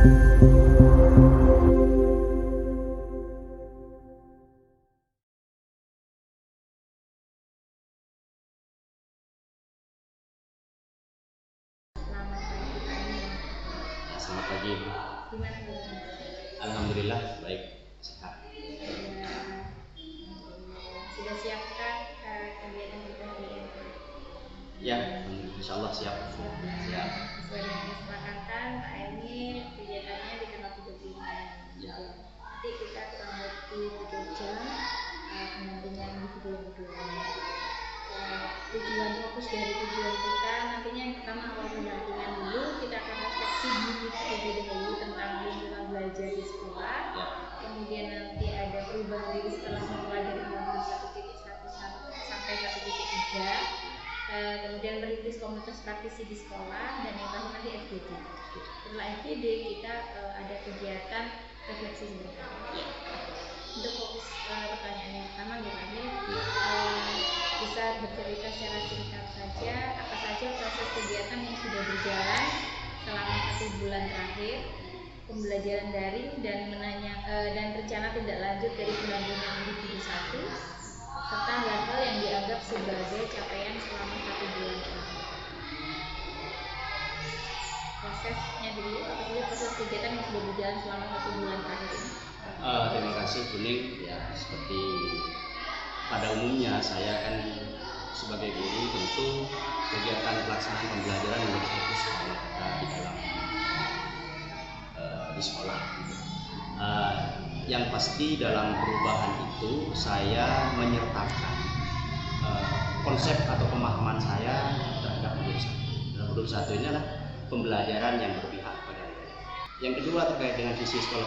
Selamat pagi, Ibu. Gimana Bu? Alhamdulillah baik, sehat. Sudah siapkah kegiatan kita hari ini? Ya, insya Allah siap. Siap. Sesuai dengan kesepakatan, Pak Emil kegiatannya di tanggal 35. Ya. Nanti kita kurang lebih 3 jam pendampingan individu. Tujuan fokus dari tujuan kita nantinya yang pertama awal pendampingan dulu kita akan refleksi diri terlebih dahulu tentang lingkungan belajar di sekolah. Ya. Kemudian nanti ada perubahan diri setelah mempelajari modul 1.1 sampai 1.3. Kemudian merintis komunitas praktisi di sekolah dan yang terakhir nanti FGD. Setelah FGD kita ada kegiatan refleksi sebentar. Untuk fokus pertanyaan yang pertama bisa bercerita secara singkat saja apa saja proses kegiatan yang sudah berjalan selama 1 bulan terakhir, pembelajaran daring dan rencana tindak lanjut dari pendampingan individu 1 serta hal-hal yang dianggap sebagai capaian selama 1 bulan terakhir. Prosesnya dulu, apa saja proses kegiatan yang sudah berjalan selama 1 bulan terakhir ini? Terima kasih Bu Ning. Ya, seperti pada umumnya saya kan sebagai guru tentu kegiatan pelaksanaan pembelajaran menjadi fokus utama kita di dalam di sekolah. Yang pasti dalam perubahan itu saya menyertakan konsep atau pemahaman saya terhadap modul 1. Dalam modul 1 ini adalah pembelajaran yang berpihak pada nilai. Yang kedua terkait dengan visi sekolah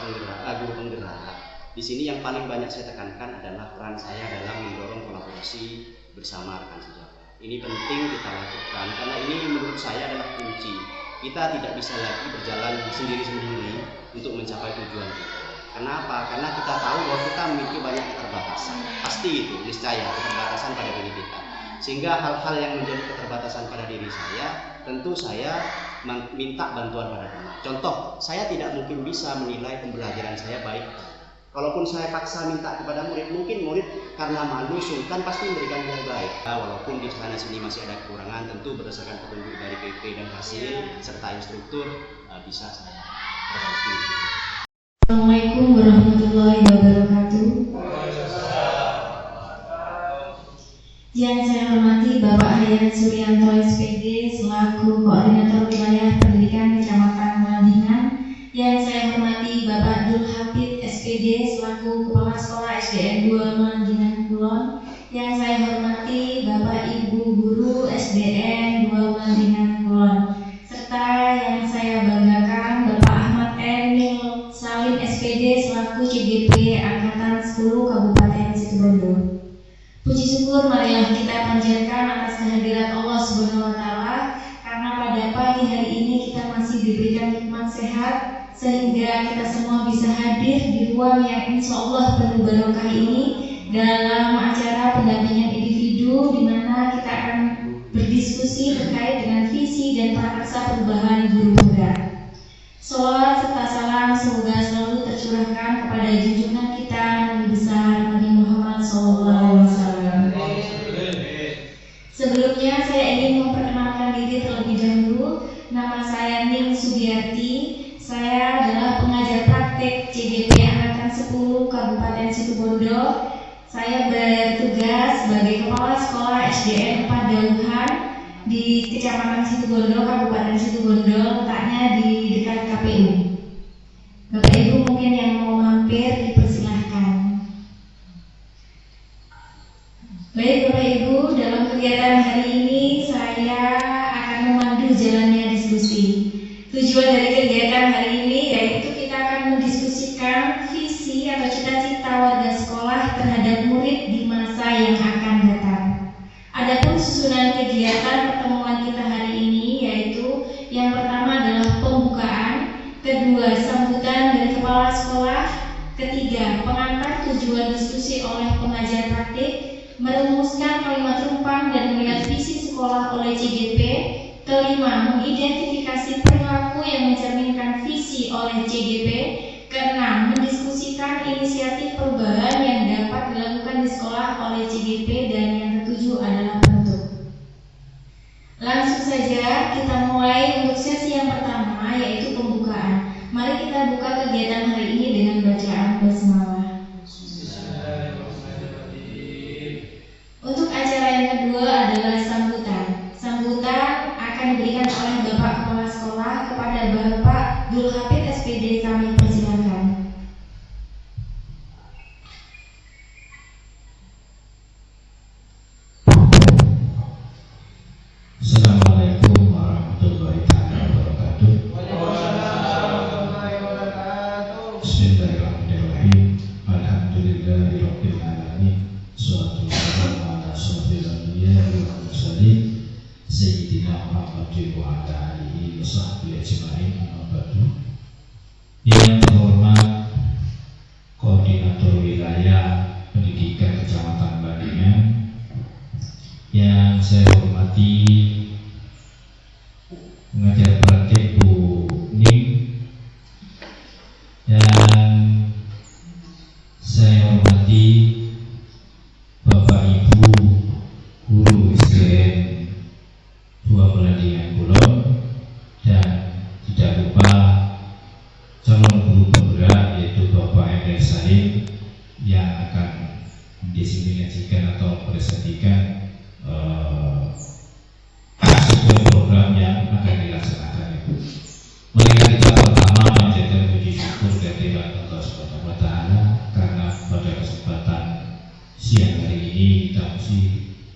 guru penggerak. Di sini yang paling banyak saya tekankan adalah peran saya dalam mendorong kolaborasi bersama rekan sejawat. Ini penting kita lakukan karena ini menurut saya adalah kunci. Kita tidak bisa lagi berjalan sendiri-sendiri untuk mencapai tujuan kita. Kenapa? Karena kita tahu bahwa kita memiliki banyak keterbatasan. Pasti itu, niscaya keterbatasan pada diri kita. Sehingga hal-hal yang menjadi keterbatasan pada diri saya, tentu saya minta bantuan pada teman. Contoh, saya tidak mungkin bisa menilai pembelajaran saya baik. Kalaupun saya paksa minta kepada murid, mungkin murid karena malu, sungkan pasti memberikan yang baik. Walaupun di sana sini masih ada kekurangan, tentu berdasarkan petunjuk dari PP dan hasil serta instruktur bisa saya perbaiki. Assalamualaikum warahmatullahi wabarakatuh. Yang saya hormati Bapak Hayat Suryanto SPD selaku Koordinator Wilayah Pendidikan Kecamatan Melandingan. Yang saya hormati Bapak Dul Hafid SPD selaku Kepala Sekolah SDN 2 Melandingan Kulon. Yang saya hormati Bapak Ibu Guru SDN 2 Melandingan Kulon. Serta yang saya banggakan Bapak Ahmad Emil Salim SPD selaku CGP Angkatan 10 Kabupaten Situbondo. Puji syukur marilah kita panjatkan atas kehadirat Allah Subhanahu wa taala karena pada pagi hari ini kita masih diberikan nikmat sehat sehingga kita semua bisa hadir di ruang yang insya Allah penuh barokah ini dalam acara pendampingan individu di mana kita akan berdiskusi terkait dengan visi dan prakarsa perubahan guru penggerak. Sholawat serta salam semoga selalu tercurahkan kepada junjungan kita Nabi besar Nabi Muhammad SAW. Sebelumnya saya ingin memperkenalkan diri terlebih dahulu. Nama saya Ning Sugiarti. Saya adalah pengajar praktek CGP Angkatan 10 Kabupaten Situbondo. Saya bertugas sebagai Kepala Sekolah SDN 4 Dauhan di Kecamatan Situbondo, Kabupaten Situbondo, letaknya di dekat KPU. Bapak Ibu mungkin yang mau mampir dipersilahkan. Baik Bapak Ibu, dalam kegiatan hari ini saya akan memandu jalannya diskusi. Tujuan dari kegiatan hari ini yaitu kita akan mendiskusikan visi atau cita-cita warga sekolah terhadap murid di masa yang akan datang. Adapun susunan kegiatan pertemuan kita hari ini yaitu yang pertama adalah pembukaan, kedua sambutan dari kepala sekolah, ketiga pengantar tujuan diskusi oleh pengajar praktik, merumuskan kalimat rumpang dan melihat visi sekolah oleh CGP, kelima mengidentifikasi perilaku yang mencerminkan visi diskusi oleh CGP. Keenam, mendiskusikan inisiatif perubahan yang dapat dilakukan di sekolah oleh CGP. Dan yang ketujuh adalah penutup. Langsung saja kita mulai untuk sesi yang pertama, yaitu pembukaan. Mari kita buka kegiatan hari ini dengan bacaan basmalah. Untuk acara yang kedua adalah sambutan. Sambutan akan diberikan oleh Bapak Kepala Sekolah kepada Bapak Dul Hafid SPD. Kami persilakan. Assalamualaikum warahmatullahi wabarakatuh. Bismillahirrahmanirrahim. Alhamdulillahirabbil alamin. Shalatu wassalamu ala asyrofil anbiya'i wal mursalin sayyidina Muhammadin wa ala alihi wa sahbihi ajma'in. Amma ba'du. Yang terhormat Koordinator Wilayah Pendidikan Kecamatan Bandingan, yang saya hormati pengajar praktik Bu Ning, yang saya hormati Bapak Ibu Guru SDN 2 Belandingan Kulon, dan tidak lupa calon guru penggerak yaitu Bapak Emre Salim yang akan mendesimulasikan atau presentasikan sebuah program yang akan dilaksanakan itu. Mereka kita pertama menjadikan puji syukur kehadiran Allah Subhanahu wa Ta'ala, karena pada kesempatan siang hari ini kita mesti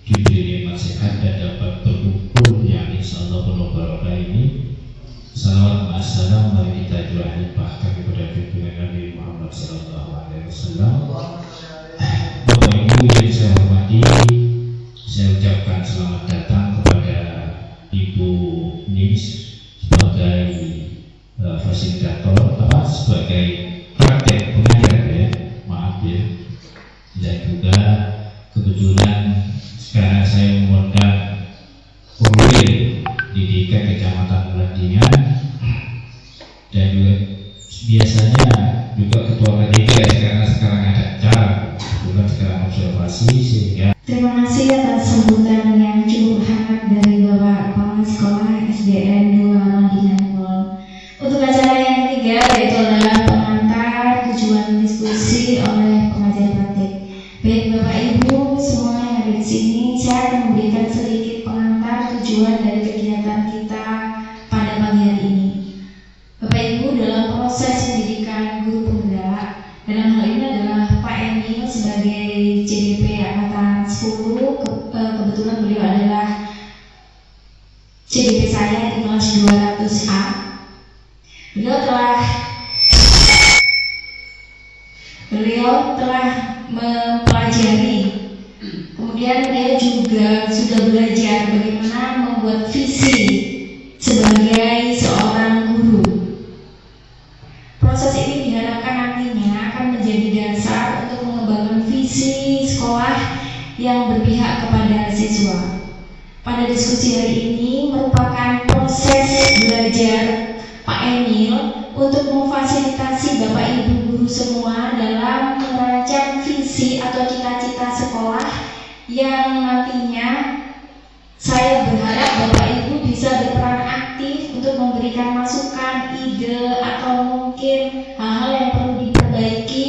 diberi nikmat sehat dan dapat berkumpul yang insya Allah penuh barokah ini. Salawat wassalam mari kita limpahkan kepada junjungan Nabi Muhammad SAW. Bapak Ibu yang saya hormati, saya ucapkan selamat datang kepada Ibu Nis sebagai fasilitator, sebagai praktek pengajar ya, maaf ya. Dan juga kebetulan sekarang saya mengundang Korwil Pendidikan Kecamatan Belandingan, dan juga biasanya juga ketua PTK karena sekarang ada acara, kebetulan sekarang observasi sehingga. Terima kasih atas sambutan yang cukup hangat dari Bapak Kepala Sekolah SDN 2 Belandingan Kulon. Untuk acara yang ketiga yaitu adalah pengantar tujuan diskusi oleh pengajar praktik. Baik Bapak Ibu semua yang ada di sini, saya akan memberikan sedikit pengantar tujuan dari kegiatan kita pada pagi hari ini. Bapak Ibu, dalam proses pendidikan guru penggerak, dalam hal ini adalah Pak Emil sebagai CDP Angkatan 10, kebetulan beliau adalah CDP saya di kelas 200A. Beliau telah mempelajari, kemudian beliau juga sudah belajar bagaimana membuat visi sebagai seorang guru. Proses ini diharapkan nantinya akan menjadi dasar untuk mengembangkan visi sekolah yang berpihak kepada siswa. Pada diskusi hari ini merupakan proses belajar Pak Emil untuk memfasilitasi Bapak Ibu guru semua dalam merancang visi atau cita-cita sekolah yang nantinya saya berharap Bapak Ibu bisa berperan aktif untuk memberikan masukan, ide, atau mungkin hal-hal yang perlu diperbaiki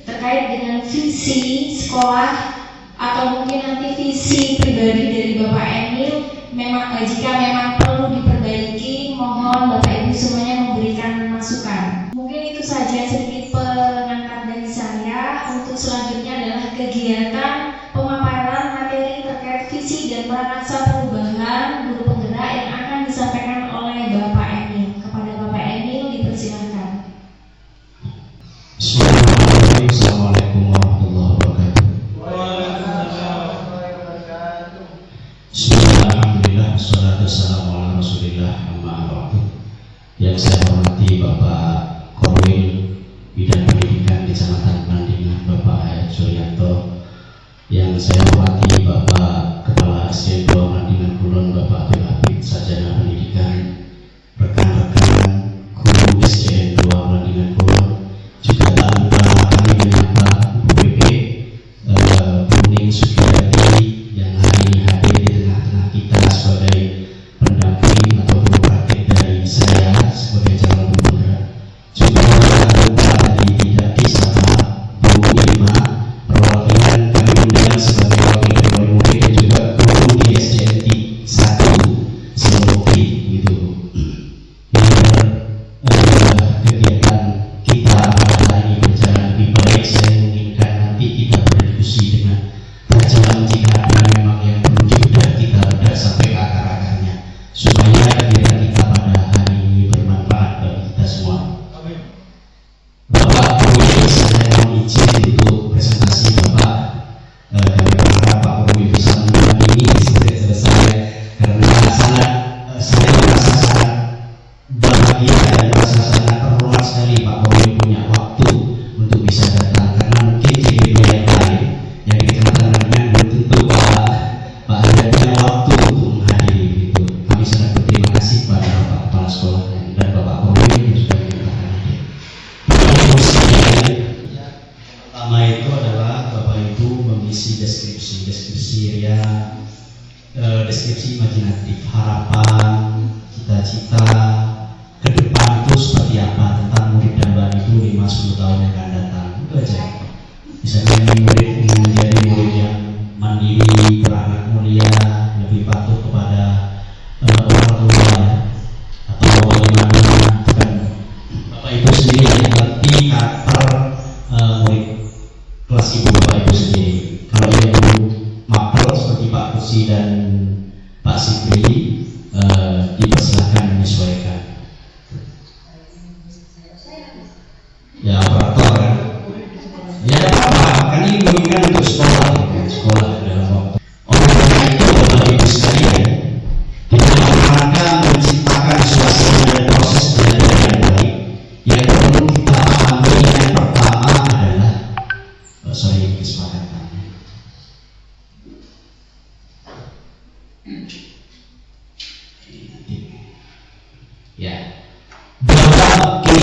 terkait dengan visi sekolah, atau mungkin nanti visi pribadi dari Bapak Emil. Jika memang perlu diperbaiki, mohon Bapak Ibu semuanya memberikan masukan. Mungkin itu saja sedikit pengantar dari saya. Untuk selanjutnya adalah kegiatan pemaparan materi terkait visi dan peranaksa perubahan guru penggerak yang akan disampaikan oleh Bapak Emil. Kepada Bapak Emil dipersilakan. Assalamualaikum warahmatullahi wabarakatuh. Alhamdulillah, wassalatu wassalamu ala Rasulillah, amma ba'du. Yang saya hormati Bapak Korwil Bidang Pendidikan Kecamatan Belandingan, Bapak Hayat Suryanto. Yang saya hormati Bapak Kepala SDN 2 Belandingan Kulon, Bapak Dul Hafid Sarjana Pendidikan, rekan-rekan guru SDN 2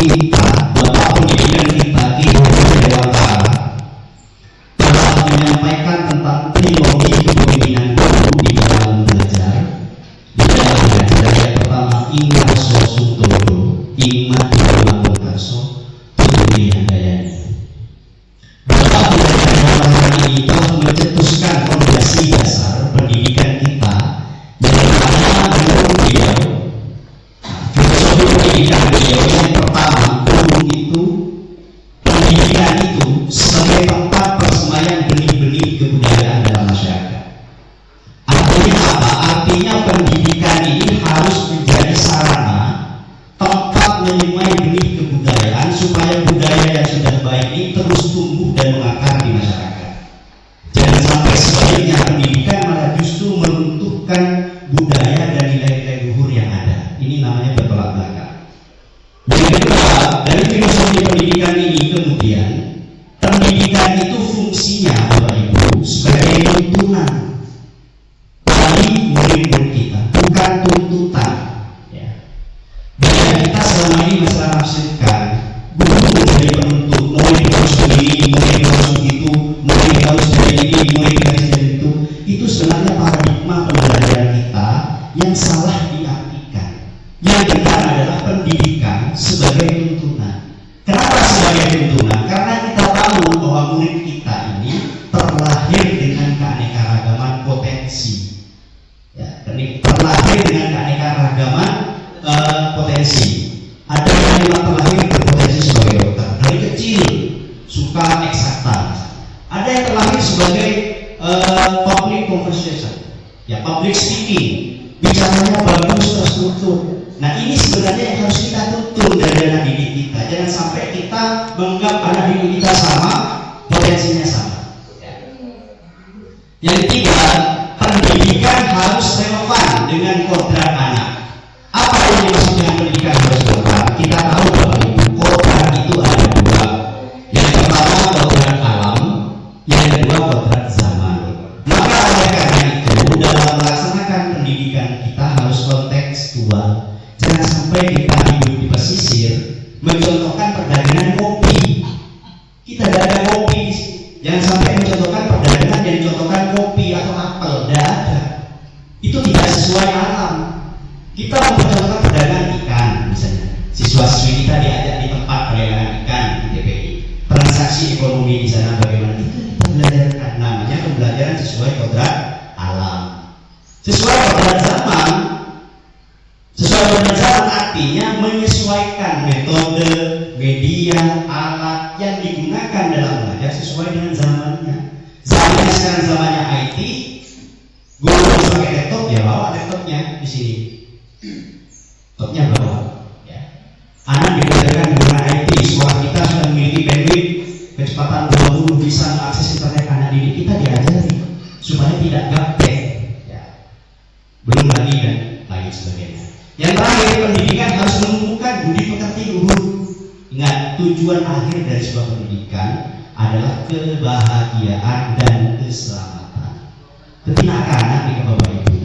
kita, Bapak Pendidikan kita, Ki Hajar Dewantara, telah menyampaikan tentang trilogi kepemimpinan guru di dalam belajar. Di dalam belajar yang pertama Ingat Sosuntodo, Ingat Dibangun Karso, Putri Handayani. Bapak Pendidikan Dewantara ini telah mencetuskan fondasi dasar pendidikan kita yang pertama menurut beliau. Filosofi pendidikan beliau yang pertama, guru itu, pendidikan itu sebagai tempat persemaian benih-benih kebudayaan dalam masyarakat. Artinya apa? Artinya pendidikan ini harus menjadi sarana tempat menyemai benih kebudayaan supaya budaya yang sudah baik ini terus tumbuh dan mengakar di masyarakat. Jangan sampai sebaliknya pendidikan malah justru meruntuhkan budaya dan nilai-nilai luhur yang ada. Ini namanya bertolak belakang. Yang kedua, dari filosofi pendidikan ini kemudian pendidikan itu fungsinya Bapak Ibu sebagai tuntunan bagi murid-murid kita, bukan tuntutan. Ya. Budaya kita selama ini masalah nafsirkan, guru menjadi penuntut, murid harus begini, murid harus begitu, murid harus jadi ini, murid harus jadi itu. Itu sebenarnya paradigma pembelajaran kita yang salah diartikan. Yang benar adalah pendidikan sebagai tuntunan. Kenapa sebagai tuntunan? Karena kita tahu bahwa murid kita ini terlahir dengan keanekaragaman potensi. Ya, terlahir dengan keanekaragaman potensi. Ada yang terlahir berpotensi sebagai dokter dari kecil, suka eksakta. Ada yang terlahir sebagai public conversation, ya public speaking, bicaranya bagus terstruktur. Nah ini sebenarnya yang harus kita tuntun dari anak didik kita. Jangan sampai kita menganggap anak didik kita sama, potensinya sama. Yang ketiga, pendidikan harus relevan dengan kodrat anak. Apa yang dimaksud dengan pendidikan harus relevan? Kita tahu bahwa kodrat itu ada dua. Yang pertama kodrat alam, yang kedua kodrat zaman. Maka oleh karena itu dalam melaksanakan pendidikan kita harus kontekstual. Jangan sampai kita hidup di pesisir mencontohkan perdagangan kopi. Kita tidak ada kopi. Jangan sampai mencontohkan perdagangan yang dicontohkan kopi atau apel. Tidak ada. Itu tidak sesuai alam. Kita mencontohkan perdagangan ikan misalnya. Siswa-siswi kita diajak di tempat perdagangan ikan di TPI. Transaksi ekonomi di sana bagaimana? Itu kita belajarkan. Namanya pembelajaran sesuai kodrat alam. Sesuai kodrat zaman. Sesuai kodrat zaman artinya menyesuaikan metode, media, alat yang digunakan dalam belajar sesuai dengan zamannya. Zamannya sekarang zamannya IT, guru harus pakai laptop, ya bawa laptopnya di sini. Laptopnya bawa. Ya. Anak dibelajarkan menggunakan IT. Sekolah kita sudah memiliki bandwidth kecepatan 20 bisa mengakses internet. Anak didik kita diajari supaya tidak gaptek. Ya. Belum lagi dan lain sebagainya. Yang terakhir, pendidikan harus menumbuhkan budi pekerti luhur. Ingat, tujuan akhir dari sebuah pendidikan adalah kebahagiaan dan keselamatan. Ketika anak di Bapak Ibu,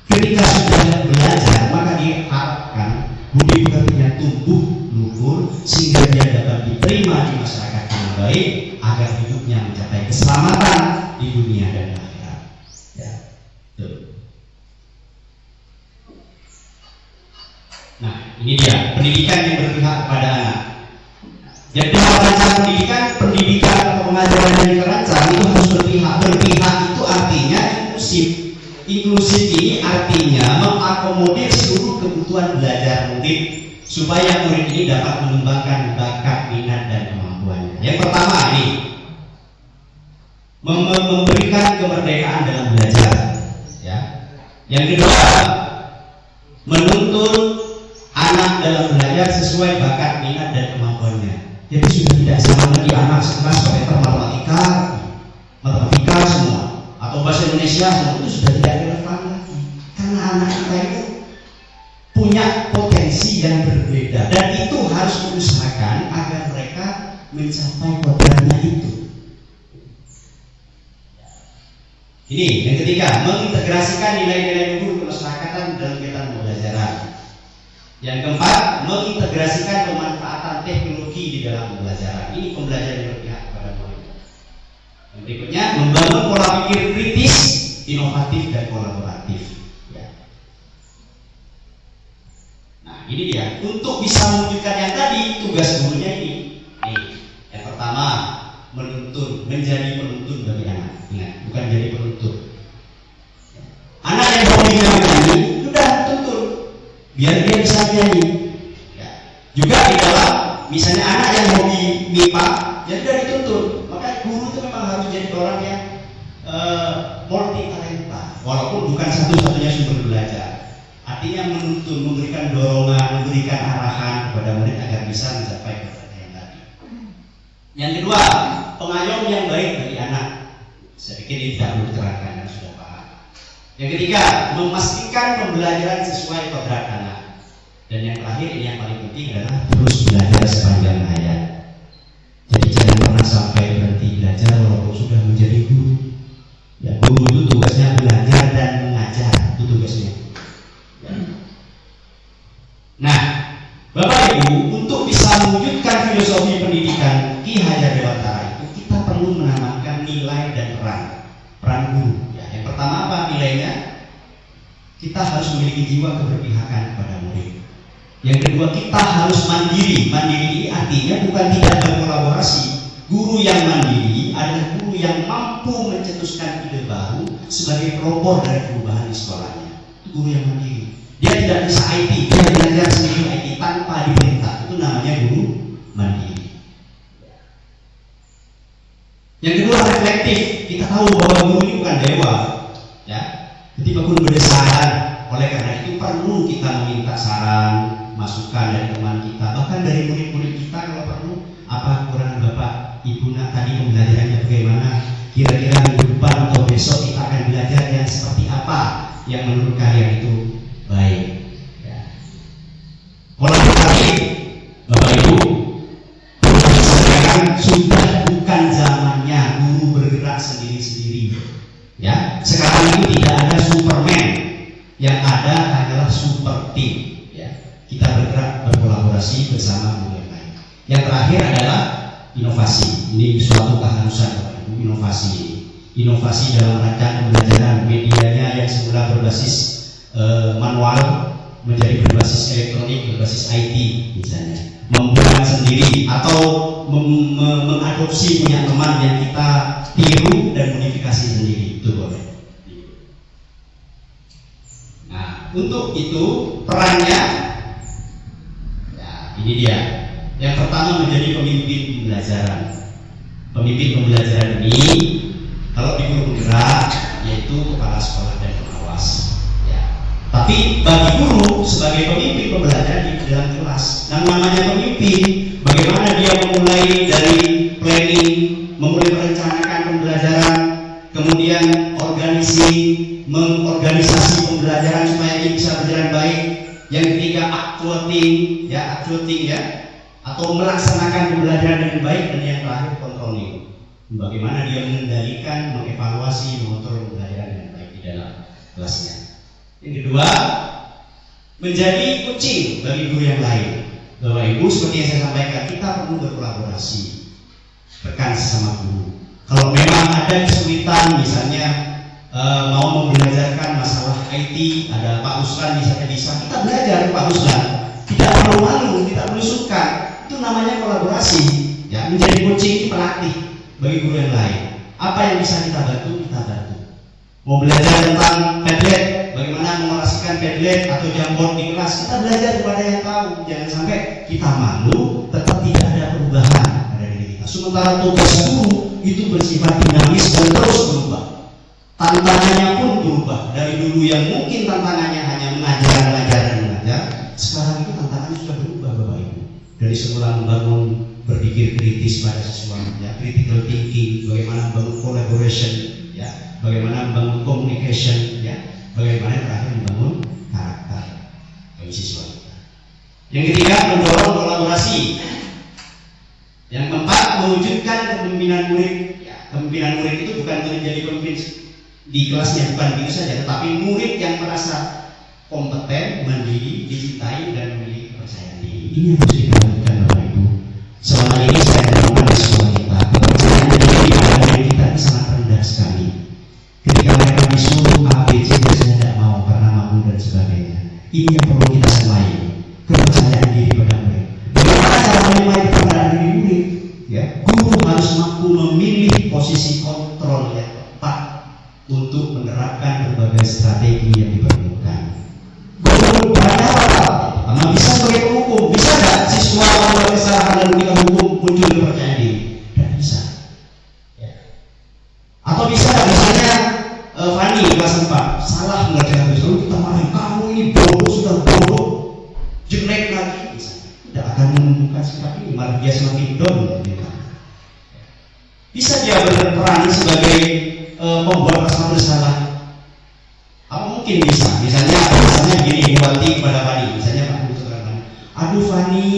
ketika sudah belajar, maka diharapkan budi pekertinya tumbuh luhur sehingga dia dapat diterima di masyarakat yang baik agar hidupnya mencapai keselamatan di dunia dan akhirat. Ya, tuh. Nah, ini dia pendidikan yang berpihak kepada anak. Jadi dalam rancangan pendidikan atau pengajaran yang dirancang itu harus berpihak. Berpihak itu artinya inklusif. Inklusif ini artinya mengakomodir seluruh kebutuhan belajar murid supaya murid ini dapat mengembangkan bakat, minat dan kemampuannya. Yang pertama ini memberikan kemerdekaan dalam belajar. Ya. Yang kedua, menuntun anak dalam belajar sesuai bakat, minat dan kemampuannya. Jadi sudah tidak sama lagi anak sekelas matematika semua atau bahasa Indonesia semua, itu sudah tidak relevan lagi. Karena anak kita itu punya potensi yang berbeda dan itu harus diusahakan agar mereka mencapai kodratnya itu. Ini yang ketiga, mengintegrasikan nilai-nilai luhur kemasyarakatan dalam kegiatan pembelajaran. Yang keempat, mengintegrasikan pemanfaatan ideologi di dalam pembelajaran. Ini pembelajaran yang berpihak kepada murid. Yang berikutnya, membangun pola pikir kritis, inovatif dan kolaboratif. Ya. Nah, ini dia. Untuk bisa mewujudkan yang tadi, tugas gurunya ini. Nih, yang pertama, menuntun, menjadi penuntun bagi anak. Ingat, bukan jadi penuntut. Anak yang hobinya menyanyi, sudah tuntun, biar dia bisa nyanyi. Ya. Juga di dalam, misalnya anak yang hobi MIPA, ya sudah dituntun. Maka guru itu memang harus jadi orang yang multi talenta, walaupun bukan satu-satunya sumber belajar. Artinya menuntun, memberikan dorongan, memberikan arahan kepada murid agar bisa mencapai kepentingan yang tadi. Yang kedua, pengayom yang baik bagi anak. Saya pikir ini tidak perlu diterangkan, sudah paham. Yang ketiga, memastikan pembelajaran sesuai kodrat anak. Dan yang terakhir, ini yang paling penting adalah terus belajar sepanjang hayat. Jadi jangan pernah sampai berhenti belajar walaupun sudah menjadi guru. Ya, guru itu tugasnya belajar dan mengajar, itu tugasnya. Ya. Nah, Bapak Ibu, untuk bisa mewujudkan filosofi pendidikan Ki Hajar Dewantara itu kita perlu menanamkan nilai dan peran guru. Ya, yang pertama apa nilainya? Kita harus memiliki jiwa keberpihakan kepada murid. Yang kedua, kita harus mandiri. Mandiri ini artinya bukan tidak berkolaborasi. Guru yang mandiri adalah guru yang mampu mencetuskan ide baru sebagai pelopor dari perubahan di sekolahnya. Itu guru yang mandiri. Dia tidak bisa IT, dia belajar sendiri IT tanpa diperintah. Itu namanya guru mandiri. Yang kedua, reflektif. Kita tahu bahwa guru ini bukan dewa. Ya, ketika guru berdasar, oleh karena itu perlu kita meminta saran, masukan dari teman kita, bahkan dari murid-murid kita kalau perlu. Apa kekurangan Bapak Ibu nak tadi pembelajarannya bagaimana? Kira-kira minggu depan atau besok kita akan belajar yang seperti apa yang menurut kalian itu baik. Ya. Kolaborasi, Bapak Ibu, sekarang sudah bukan zamannya guru bergerak sendiri-sendiri. Ya, sekarang itu tidak ada Superman, yang ada adalah super team. Ya, kita bergerak berkolaborasi bersama guru yang lain. Yang terakhir adalah inovasi. Ini suatu keharusan, Bapak Ibu, inovasi. Inovasi dalam rangka pembelajaran, medianya yang semula berbasis manual menjadi berbasis elektronik, berbasis IT misalnya. Membuat sendiri atau mengadopsi punya teman yang kita tiru dan modifikasi sendiri, itu boleh. Nah, untuk itu perannya, ya ini dia. Yang pertama menjadi pemimpin pembelajaran. Pemimpin pembelajaran ini kalau di guru penggerak yaitu kepala sekolah dan pengawas. Ya. Tapi bagi guru sebagai pemimpin pembelajaran di dalam kelas. Dan namanya pemimpin, bagaimana dia memulai dari planning, memulai merencanakan pembelajaran, kemudian mengorganisasi pembelajaran supaya ini bisa berjalan baik. Yang ketiga actuating ya. Atau melaksanakan pembelajaran dengan baik, dan yang terakhir controlling. Bagaimana dia mengendalikan, mengevaluasi, mengontrol pembelajaran dengan baik di dalam kelasnya. Yang kedua, menjadi kucing bagi guru yang lain. Bapak Ibu, seperti yang saya sampaikan, kita perlu berkolaborasi, rekan sesama guru. Kalau memang ada kesulitan, misalnya mau membelajarkan masalah IT, ada Pak Uslan misalnya bisa, kita belajar Pak Uslan. Tidak perlu malu, tidak perlu suka. Itu namanya kolaborasi. Ya, menjadi coaching, pelatih bagi guru yang lain. Apa yang bisa kita bantu, kita bantu. Mau belajar tentang Padlet, bagaimana mengoperasikan Padlet atau Jamboard di kelas, kita belajar kepada yang tahu. Jangan sampai kita malu, tetap tidak ada perubahan pada diri kita. Sementara tugas guru itu bersifat dinamis dan terus berubah. Tantangannya pun berubah. Dari dulu yang mungkin tantangannya hanya mengajar, sekarang itu tantangannya sudah berubah, Bapak Ibu. Dari semula membangun berpikir kritis pada sesuatu, ya, critical thinking, bagaimana membangun collaboration, ya, bagaimana membangun communication, ya, bagaimana terakhir membangun karakter bagi siswa kita. Yang ketiga, mendorong kolaborasi. Yang keempat, mewujudkan kepemimpinan murid. Ya, kepemimpinan murid itu bukan menjadi pemimpin di kelasnya, bukan begitu saja, tetapi murid yang merasa kompeten, mandiri, dicintai, dan memiliki kepercayaan diri. Ini yang harus kita lakukan, Bapak Ibu. komunitas lain, kepercayaan diri pada murid. Bagaimana cara menyamai kepercayaan diri murid? Ya, guru harus mampu memilih posisi kontrol yang tepat untuk menerapkan berbagai strategi yang diperlukan. Guru banyak apa? Pertama, bisa sebagai penghukum. Bisa nggak siswa melakukan kesalahan lalu kita hukum muncul kepercayaan diri? Tidak bisa. Ya. Atau bisa nggak misalnya Fani kelas 4 salah mengerjakan tugas, lalu kita marahin, kamu ini bodoh, sudah bodoh, jelek lagi, misalnya. Tidak akan menunjukkan sikap ini, malah dia semakin down. Bisa dia berperan sebagai pembuat rasa bersalah? Apa mungkin bisa? Misalnya gini, Wati kepada Fani, misalnya Pak Guru terangkan, aduh Fani,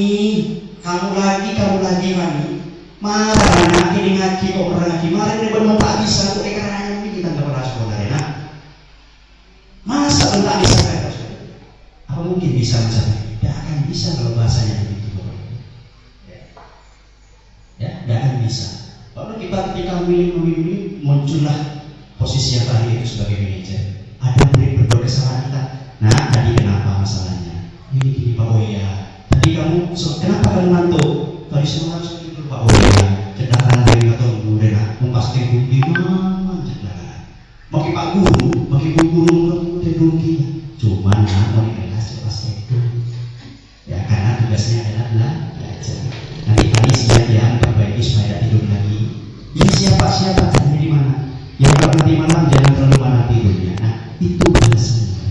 kamu lagi Fani, marah anak ini ngaji kok pernah ngaji, marah ini belum tak bisa, kok ekeranya ini kita nggak pernah sekolah enak. Masa belum tak bisa kan? Apa mungkin bisa misalnya? Tidak akan bisa kalau bahasanya begitu. Ya, tidak akan bisa. Lalu kita ketika memilih muncullah posisi yang tadi itu sebagai manajer. Ada murid berbuat kesalahan kita. Nah, tadi kenapa masalahnya? Ini Pak, oh iya. Tadi kamu kenapa kamu ngantuk? Tadi semua harus tidur Pak, oh iya. Cedera dari atau murid memastikan bukti mana cedera. Bagi Pak Guru, bagi Bu Guru tidur kita. Cuman mau dikasih pas itu. Ya karena tugasnya adalah belajar. Nanti kali siang dia perbaiki supaya tidak tidur lagi. Ya siapa ada di mana? Yang nanti malam jangan terlalu mana tidurnya. Nah itu bahasanya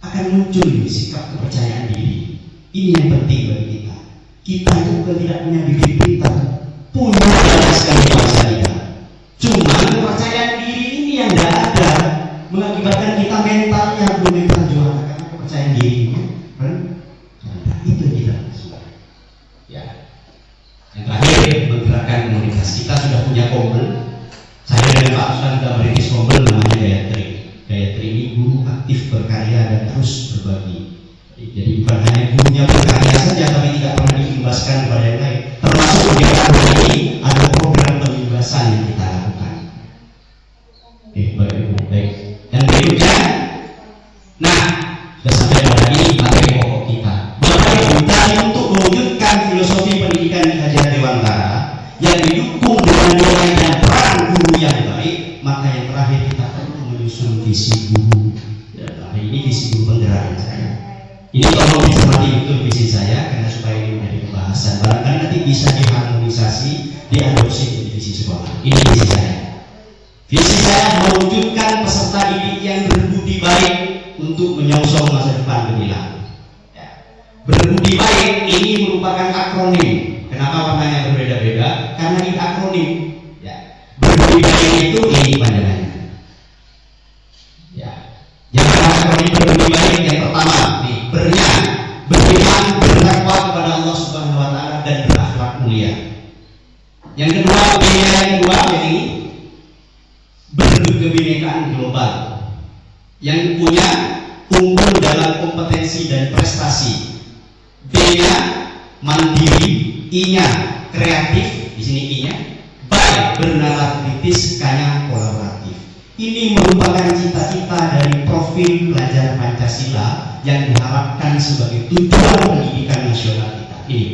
akan muncul sikap kepercayaan diri. Ini yang penting bagi kita. Kita itu bukan tidak punya bibir pintar, punya banyak sekali bahasa kita. Cuma kepercayaan diri ini yang tidak ada, mengakibatkan kita mentalnya belum terjual karena kepercayaan diri kan? Itu yang kita maksud. Ya. Yang terakhir menggerakkan komunitas. Kita sudah punya kompel. Saya dan Pak Ustaz sudah merintis kompel namanya Gayatri. Gayatri ini guru aktif berkarya dan terus berbagi. Jadi bukan hanya gurunya berkarya saja, tapi tidak pernah diimbaskan kepada yang lain. Termasuk kegiatan ini ada program pengimbasan yang kita lakukan. Baik. Yang berikutnya, nah, sudah sampai pada ini materi pokok kita. Bapak Ibu, tadi untuk mewujudkan filosofi pendidikan di Haji Dewantara yang didukung dengan nilai dan peran guru yang baik, maka yang terakhir kita perlu menyusun visi guru. Dan hari ini visi guru penggerak saya. Ini tolong dicermati betul visi saya karena supaya ini menjadi pembahasan. Barangkali nanti bisa diharmonisasi, diadopsi menjadi visi sekolah. Ini visi saya. Visi saya mewujudkan peserta didik yang berbudi baik untuk menyongsong masa depan gemilang. Ya. Berbudi baik ini merupakan akronim. Kenapa warnanya berbeda-beda? Karena ini akronim. Ya. Berbudi baik itu ini panjangannya. Ya. Yang akronim berbudi baik yang pertama nih, beriman, bertakwa kepada Allah Subhanahu wa taala dan berakhlak mulia. Yang kedua, ini berkebinekaan global. Yang punya unggul dalam kompetensi dan prestasi. B-nya mandiri, I-nya kreatif, di sini I-nya, baik bernalar kritis, K-nya kolaboratif. Ini merupakan cita-cita dari profil pelajar Pancasila yang diharapkan sebagai tujuan pendidikan nasional kita. Ini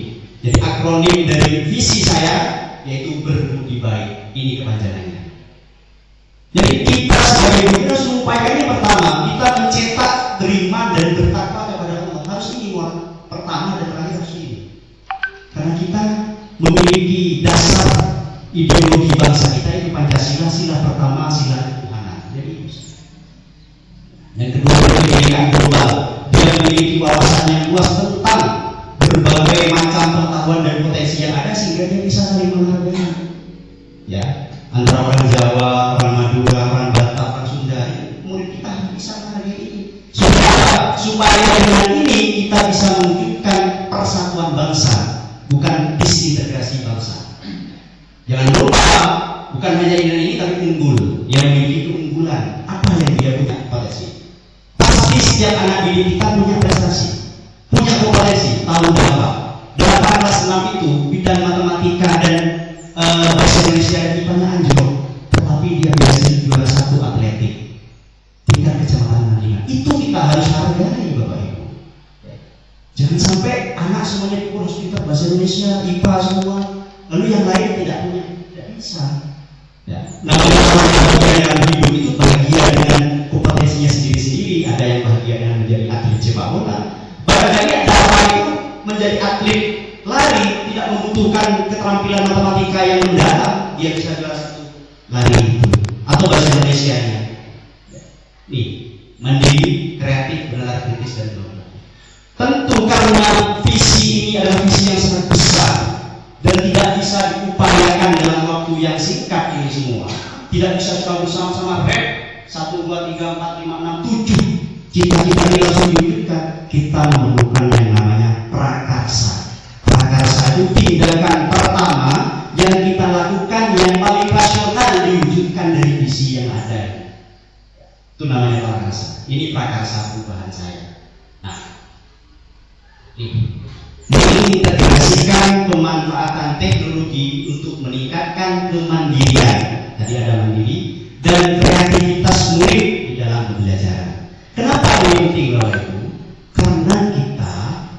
jadi akronim dari visi saya yaitu berbudi baik. Ini kepanjangannya. Jadi kita sebagai guru harus mengupayakan yang pertama, kita mencetak beriman dan bertakwa kepada Allah. Harus ini pertama dan terakhir harus ini. Karena kita memiliki dasar ideologi bangsa kita itu Pancasila, sila pertama, sila ketuhanan. Jadi yang kedua, pendidikan global. Dia memiliki wawasan yang luas tentang berbagai macam pengetahuan dan potensi yang ada sehingga dia bisa saling menghargai. Ya, antara orang Jawa, orang Madura, orang Batak, orang Sunda, murid kita bisa menghargai ini. Supaya dengan ini kita bisa mewujudkan persatuan bangsa, bukan disintegrasi bangsa. Jangan lupa, bukan hanya ini tapi unggul. Yang memiliki keunggulan, apa yang dia punya potensi. Pasti setiap anak didik kita punya prestasi, punya kompetensi. Tahu berapa? Dalam kelas 6 itu bidang matematika dan bahasa Indonesia dan IPA-nya anjlok, tetapi dia biasanya juara 1 atletik tingkat kecamatan Mandingan. Itu kita harus hargai, Bapak Ibu. Jangan sampai anak semuanya harus pintar bahasa Indonesia, IPA semua, lalu yang lain tidak punya, tidak bisa. Ya. Namanya orang yang hidup itu bahagia dengan kompetensinya sendiri-sendiri. Ada yang bahagia dengan menjadi atlet sepak bola. Barangkali ada orang itu menjadi atlet lari tidak membutuhkan keterampilan matematika yang mendalam, dia bisa juara satu lari itu atau bahasa Indonesianya. Nih, mandiri, kreatif, benar, kritis dan global. Tentu karena visi ini adalah visi yang sangat besar dan tidak bisa diupayakan dalam waktu yang singkat ini semua. Tidak bisa kita bersama-sama rep 1, 2, 3, 4, 5, 6, 7 cita-cita ini langsung diwujudkan. Kita memerlukan yang namanya prakarsa. Prakarsa itu tindakan pertama yang kita lakukan yang paling rasional diwujudkan dari visi yang ada. Itu namanya prakarsa. Ini prakarsa perubahan saya. Nah, ini mengintegrasikan pemanfaatan teknologi untuk meningkatkan kemandirian. Tadi ada mandiri dan kreativitas murid di dalam pembelajaran. Kenapa ini penting Bapak Ibu? Karena kita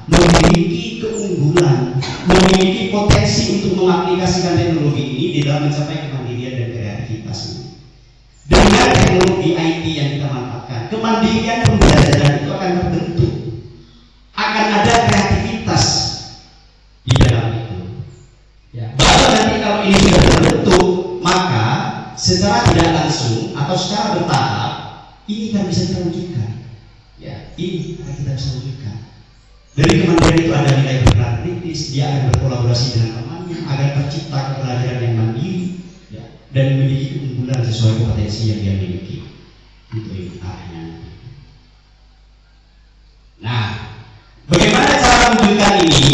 memiliki keunggulan, memiliki potensi untuk mengaplikasikan teknologi ini di dalam mencapai kemandirian dan kreativitas ini. Dengan teknologi IT yang kita manfaatkan, kemandirian pembelajaran itu akan terbentuk. Akan ada kreativitas di dalam itu. Ya. Baru nanti kalau ini sudah terbentuk, maka secara tidak langsung atau secara bertahap ini kan bisa kita wujudkan. Ya, ini akan kita bisa wujudkan. Dari kemandirian itu ada nilai bergerak kritis, dia akan berkolaborasi dengan temannya agar tercipta pembelajaran yang mandiri, ya, dan memiliki keunggulan sesuai kompetensi yang dia miliki. Itu arahnya. Nah, bagaimana cara mewujudkan ini?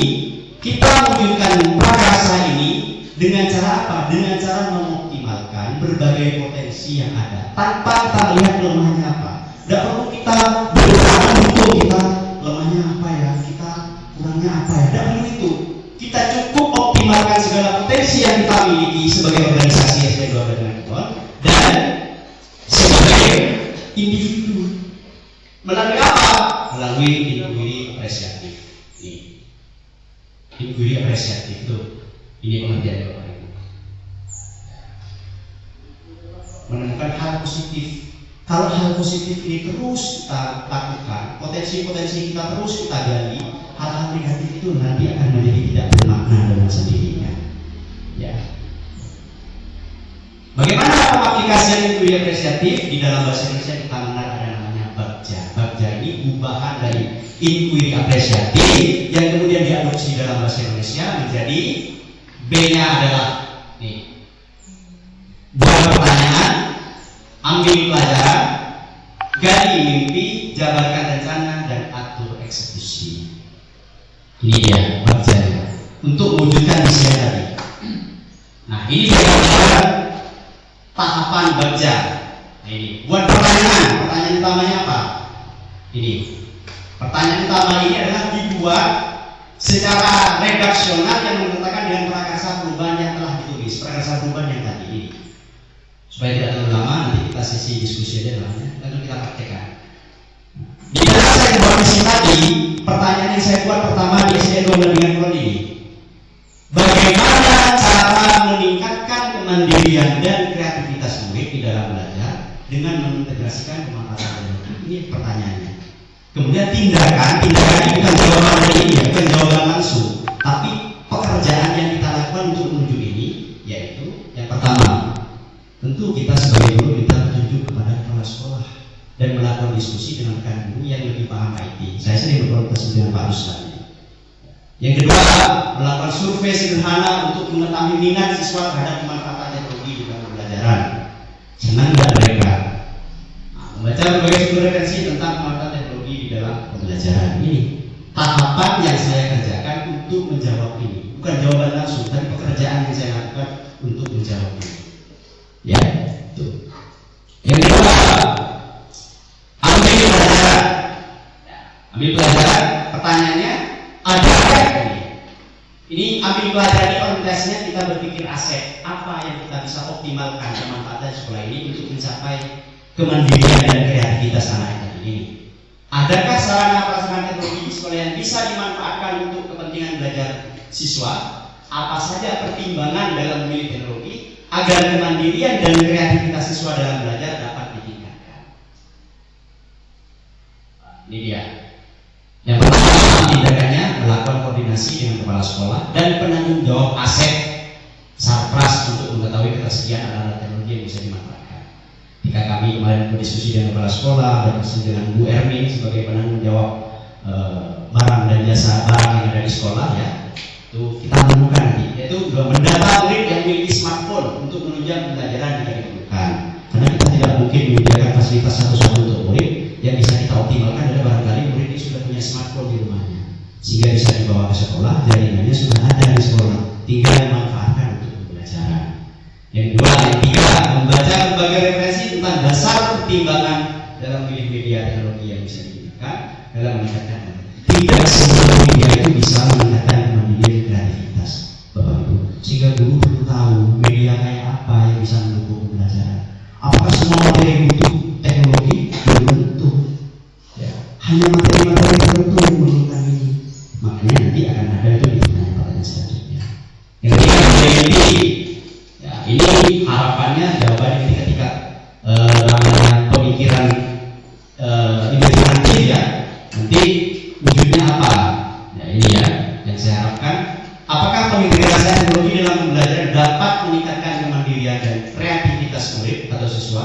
Kita mewujudkan prakarsa ini dengan cara apa? Dengan cara mengoptimalkan berbagai potensi yang ada tanpa kita lihat lemahnya apa. Tidak perlu kita berusaha untuk kita lemahnya apa ya, kita kurangnya apa ya. Tidak perlu itu. Kita cukup optimalkan segala potensi yang kita miliki sebagai organisasi SD2 Badminton dan sebagai individu. Melalui apa? Melalui inquiry apresiatif. Inquiry apresiatif itu, ini pengertiannya Bapak Ibu. Menemukan hal positif. Kalau hal positif ini terus kita lakukan, potensi-potensi kita terus kita gali, hal-hal negatif itu nanti akan menjadi tidak bermakna dengan sendirinya. Ya. Bagaimana pengaplikasian inquiry apresiatif di dalam bahasa Indonesia kita mengenal ada namanya bagja. Bagja ini gubahan dari inquiry apresiatif yang kemudian diadopsi dalam bahasa Indonesia menjadi B-nya adalah nih, buat pertanyaan, ambil pelajaran, gali mimpi, jabarkan rencana dan atur eksekusi. Ini dia bagja untuk mewujudkan misi tadi. Nah, ini adalah tahapan bagja. Nah, ini buat pertanyaan. Pertanyaan utamanya apa? Ini. Pertanyaan utama ini adalah dibuat secara redaksional yang mengatakan dengan prakarsa perubahan yang telah ditulis, prakarsa perubahan yang tadi ini. Supaya tidak terlalu lama, nanti kita sesi diskusi aja namanya, lalu kita praktekkan. Di dalam saya buat misi tadi, pertanyaan yang saya buat pertama di SD2 Badminton ini, bagaimana cara meningkatkan kemandirian dan kreativitas murid di dalam belajar dengan mengintegrasikan pemanfaatan teknologi? Ini pertanyaannya. Kemudian tindakan ini bukan jawaban dari ini, bukan jawaban langsung, tapi pekerjaan yang kita lakukan untuk menuju ini, yaitu yang pertama, tentu kita sebagai guru kita tunjuk kepada kepala sekolah dan melakukan diskusi dengan rekan guru yang lebih paham IT. Saya sering berkomunikasi dengan Pak Ruslan. Yang kedua, melakukan survei sederhana untuk mengetahui minat siswa terhadap pemanfaatan teknologi di dalam pembelajaran. Senang tidak mereka? Nah, membaca berbagai sumber referensi tentang pemanfaatan teknologi di dalam pembelajaran. Ini tahapan yang saya kerjakan untuk menjawab ini. Bukan jawaban langsung, tapi pekerjaan yang saya lakukan untuk menjawab ini. Ya, itu. Yang kedua, ambil pelajaran. Ambil pelajaran. Pertanyaannya, ada apa ini? Ini ambil pelajaran ini orientasinya kita berpikir aset. Apa yang kita bisa optimalkan pemanfaatan sekolah ini untuk mencapai kemandirian dan kreativitas anak ini? Adakah sarana prasarana teknologi di sekolah yang bisa dimanfaatkan untuk kepentingan belajar siswa? Apa saja pertimbangan dalam memilih teknologi agar kemandirian dan kreativitas siswa dalam belajar dapat ditingkatkan? Ini dia. Yang pertama, tindakannya melakukan koordinasi dengan kepala sekolah dan penanggung jawab aset Sarpras untuk mengetahui ketersediaan alat-alat teknologi yang bisa dimanfaatkan. Ketika kami kemarin berdiskusi dengan kepala sekolah dan dengan Bu Ermin sebagai penanggung jawab barang dan jasa barang yang ada di sekolah, ya, itu kita menemukan nanti, yaitu mendata murid yang memiliki smartphone untuk menunjang pembelajaran jika diperlukan. Karena kita tidak mungkin menyediakan fasilitas satu-satu untuk murid, yang bisa kita optimalkan adalah barangkali murid ini sudah punya smartphone di rumahnya, sehingga bisa dibawa ke sekolah, jaringannya sudah ada di sekolah, tinggal dimanfaatkan untuk pembelajaran. Yang kedua, yang ketiga, membaca berbagai referensi tentang dasar pertimbangan dalam memilih media teknologi yang bisa digunakan dalam meningkatkan. Tidak semua media itu bisa meningkatkan kemandirian kreativitas, Bapak Ibu. Sehingga guru perlu tahu media kayak apa yang bisa mendukung pembelajaran. Apakah semua materi butuh teknologi? Belum tentu. Ya, hanya materi-materi tertentu yang memerlukan ini. Makanya nanti akan ada itu di pertanyaan selanjutnya. Yang ketiga, ya, ini harapannya jawabannya ketika namanya pemikiran imajinatif, ya, nanti wujudnya apa? Ya, ini ya yang saya harapkan. Apakah pengintegrasian teknologi dalam pembelajaran dapat meningkatkan kemandirian dan kreativitas murid atau siswa?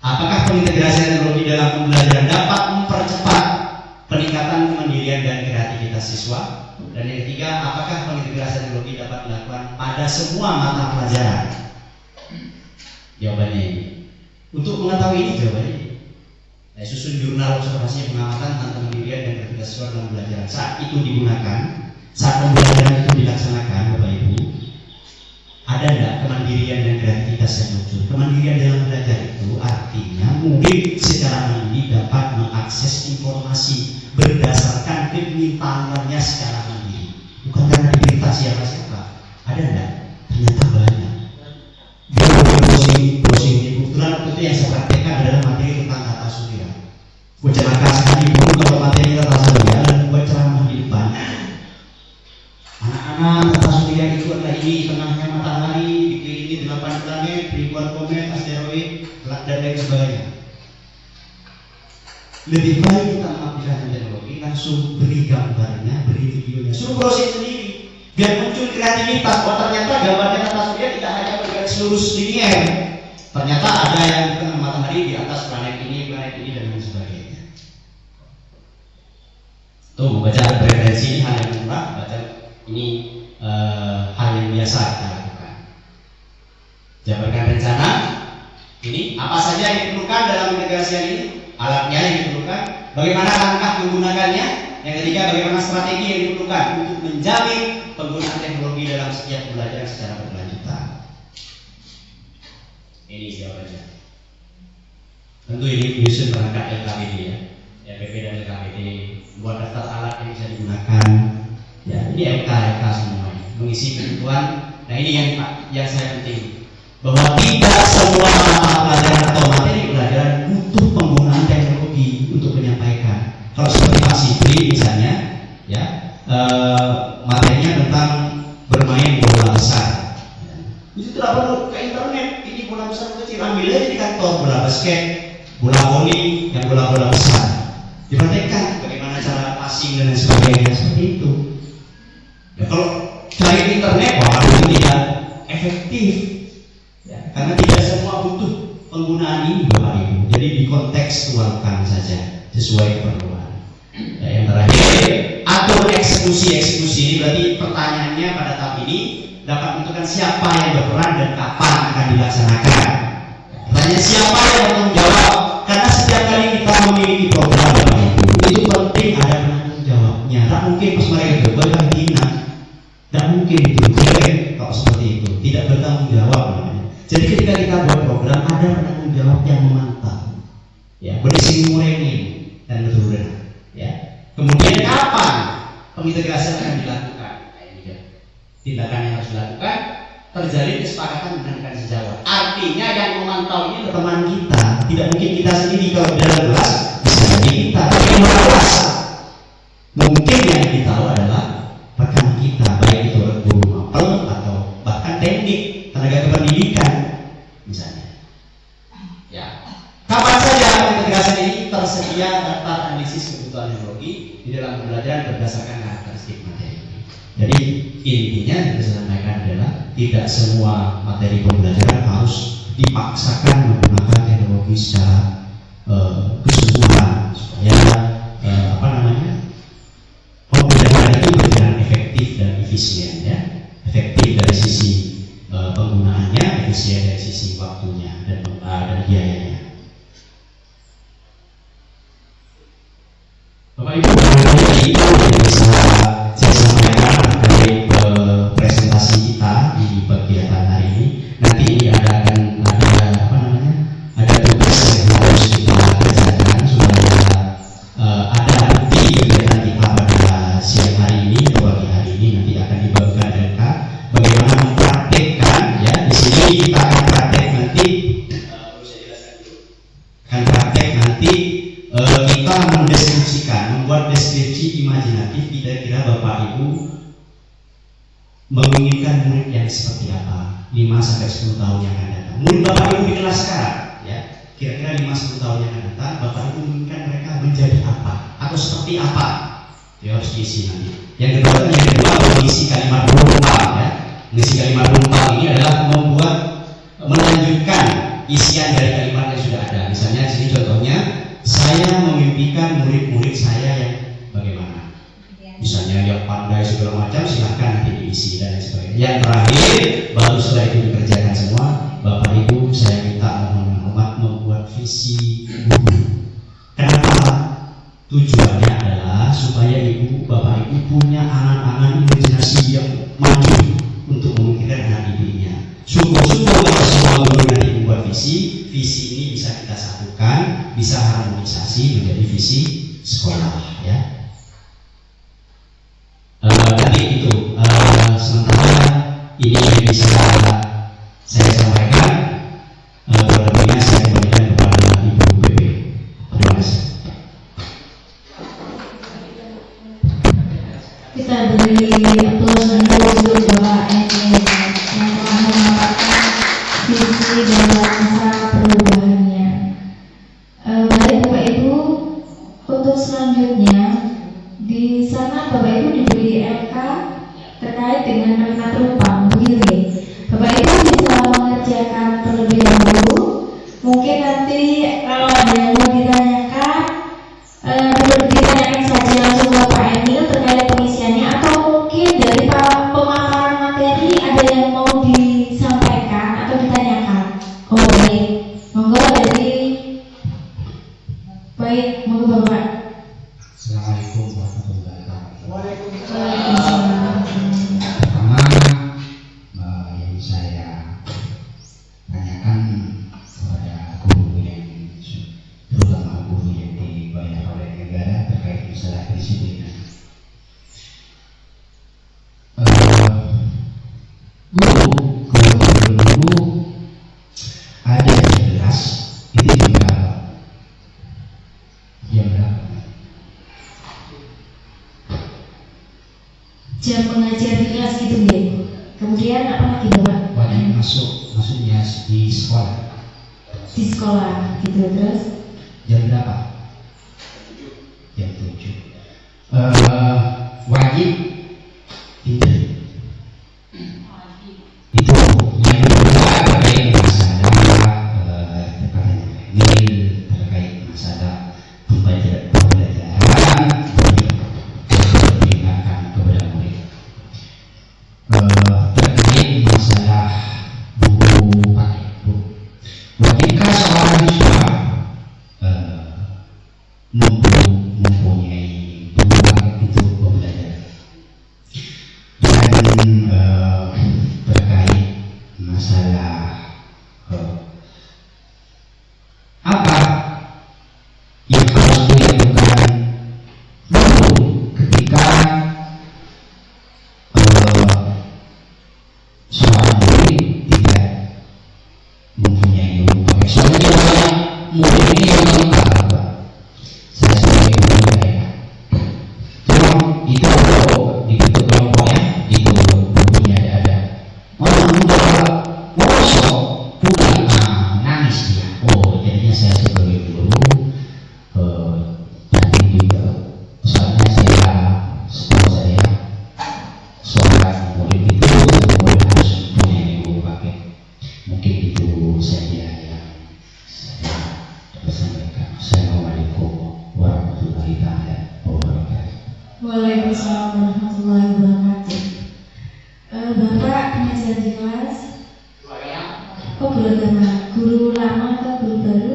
Apakah pengintegrasian teknologi dalam pembelajaran dapat mempercepat peningkatan kemandirian dan kreativitas siswa? Dan yang ketiga, apakah pengintegrasian teknologi dapat dilakukan pada semua mata pelajaran? Jawabannya ini. Untuk mengetahui ini jawabannya ini. Saya susun jurnal observasi pengamatan tentang kemandirian dan kreativitas siswa dalam pembelajaran. Saat itu digunakan, saat pembelajaran itu dilaksanakan, Bapak Ibu, ada enggak kemandirian dan kreativitas yang muncul? Kemandirian dalam belajar itu artinya murid secara mandiri dapat mengakses informasi berdasarkan kepintarannya secara mandiri, bukan karena diperintah siapa-siapa. Ada enggak? Ternyata banyak. Browsing kebetulan waktu itu yang saya praktekkan adalah materi tentang tata surya. Gue celaka sekali dulu kalau materi tata surya dan gue ceramah di depan. Anak-anak, tata surya itu adalah ini, tengahnya matahari, dikelilingi 8 planet, ribuan komet, asteroid, dan lain sebagainya. Lebih baik kita mengaplikasikan teknologi, langsung beri gambarnya, beri videonya, suruh browsing sendiri, biar muncul kreativitas. Oh, ternyata gambarnya tata surya tidak hanya bergaris lurus linier, ternyata ada yang tengah matahari di atas planet ini dan lain sebagainya. Tuh, membaca referensi ini hal yang murah, baca ini hal yang biasa kita lakukan. Jabarkan rencana ini apa saja yang diperlukan dalam integrasian ini, alatnya yang diperlukan, bagaimana langkah menggunakannya, yang ketiga bagaimana strategi yang diperlukan untuk menjamin penggunaan teknologi dalam setiap pembelajaran secara berkelanjutan. Ini jawabannya. Tentu ini menyusun perangkat LKPD, ya, LPP dan LKPD, buat daftar alat yang bisa digunakan. Ya, ini LK semuanya, mengisi kebutuhan. Nah, ini yang saya penting, bahwa tidak semua mata pelajaran atau materi pelajaran butuh penggunaan teknologi untuk menyampaikan. Kalau seperti Pak Sipri misalnya, ya, materinya tentang bermain bola besar, ya, itu tidak perlu ke internet. Ini bola besar kecil, ambil aja di kantor, bola basket, bola voli, yang bola-bola besar, dipraktekkan bagaimana cara passing dan sebagainya seperti itu. Ya, kalau cari internet, wah itu tidak efektif, ya, karena tidak semua butuh penggunaan ini, Bapak Ibu. Jadi dikontekstualkan saja sesuai keperluan. Ya, yang terakhir, atur eksekusi. Ini berarti pertanyaannya pada tahap ini dapat menentukan siapa yang berperan dan kapan akan dilaksanakan. Pertanyaan siapa yang bertanggung jawab? Karena setiap kali kita memiliki program, Bapak Ibu, itu penting ada penanggung jawabnya. Tak mungkin pas mereka berbuat hina. Tidak mungkin itu, kalau seperti itu tidak bertanggung jawab namanya. Jadi ketika kita buat program ada penanggung jawab yang memantau, ya, berdisiplin dan betul-betul, ya. Kemudian kapan pengintegrasian akan dilakukan? Tindakan yang harus dilakukan terjalin kesepakatan dengan sejawat. Artinya yang memantau ini teman kita, tidak mungkin kita sendiri. Kalau dalam kelas bisa jadi kita bagaimana rasa. Mungkin yang kita tahu adalah rekan kita, baik itu guru mapel atau bahkan teknik, tenaga kependidikan misalnya. Ya, kapan saja pentegasan ini tersedia daftar analisis kebutuhan teknologi di dalam pembelajaran berdasarkan karakteristik materi. Jadi intinya yang saya sampaikan adalah tidak semua materi pembelajaran harus dipaksakan menggunakan teknologi secara keseluruhan supaya pembelajaran itu berjalan efektif dan efisien, ya. Efektif dari sisi penggunaannya, efisien dari sisi waktunya dan biayanya. Bapak Ibu, itu yang bisa saya sampaikan terkait presentasi kita di kegiatan hari ini. Nanti ini ada tugas yang harus kita kerjakan supaya ada bukti kegiatan kita pada siang hari ini atau pagi hari ini. Nanti akan dibagikan LK bagaimana mempraktekkan, ya. Di sini kita akan praktek nanti kita mendeskripsikan, membuat deskripsi imajinatif. Kira-kira Bapak Ibu menginginkan murid yang seperti apa 5-10 tahun yang akan datang. Murid Bapak Ibu di kelas sekarang, ya, kira-kira 5-10 tahun yang akan datang, Bapak Ibu menginginkan mereka menjadi apa atau seperti apa? Ya, harus diisi nanti. Yang kedua mengisi kalimat penumpang, ya. Mengisi kalimat penumpang ini adalah melanjutkan isian dari kalimat yang sudah ada. Misalnya di sini contohnya, saya memimpikan murid-murid saya yang bagaimana? Misalnya yang pandai segala macam, silahkan nanti diisi dan lain sebagainya. Yang terakhir, baru setelah itu dikerjakan semua, Bapak Ibu saya minta mohon membuat visi guru. Kenapa? Tujuannya adalah supaya Bapak Ibu punya angan-angan imajinasi yang maju untuk memikirkan anak didiknya. Syukur-syukur kalau semua guru nanti membuat visi ini bisa kita satukan, bisa harmonisasi menjadi visi sekolah, ya. Nanti itu sementara ini yang bisa saya sampaikan. Berikutnya saya kembalikan kepada Ibu BB. Terima kasih. Kita beri aplaus untuk Bapak Eni yang telah memaparkan visi dan nuansa perubahannya. Baik Bapak Ibu, untuk selanjutnya di sana Bapak Ibu diberi LK terkait dengan kalimat rumpang, begitu ya. Bapak Ibu bisa mengerjakan terlebih dahulu. Mungkin nanti kalau ada yang mau ditanyakan, ditanyakan saja langsung Bapak Emil terkait pengisiannya, atau mungkin dari pemaparan materi ada yang mau disampaikan atau ditanyakan. Oh baik, monggo dari baik, monggo Bapak. Assalamualaikum warahmatullahi wabarakatuh. Waalaikumsalam. Pertama, yang saya tanyakan kepada guru yang terutama guru yang dibayar oleh negara terkait masalah kedisiplinan. Guru ada yang jelas itu juga yang berapa? Jam mengajar di kelas gitu ya. Kemudian apa lagi Bapak? Banyak maksudnya di sekolah. Di sekolah gitu. Terus Jam berapa? Jam 7. Wajib tidak. Itu yang kedua terkait masalah terkait masalah pembelajaran diingatkan kepada murid. Terkait masalah buku pakai buku. Ketika seorang siswa mempunyai buku paket itu pembelajaran dan terkait masalah apa yang harus dilakukan guru ketika seorang murid tidak mempunyai buku paket. Soalnya murid ini yang lengkap, saya itu dibentuk kelompoknya itu bunyinya ada orang muda ngosok pulang nangis dia. Oh jadinya saya sebagai guru yakin juga soalnya setahu saya seorang murid itu murid harus punya yang guru pakai. Mungkin itu saja yang saya dapat sampaikan. Assalamualaikum warahmatullahi taala wabarakatuh. Waalaikumsalam warahmatullahi wabarakatuh. Bapak pengajar di kelas? Oh guru lama atau guru baru?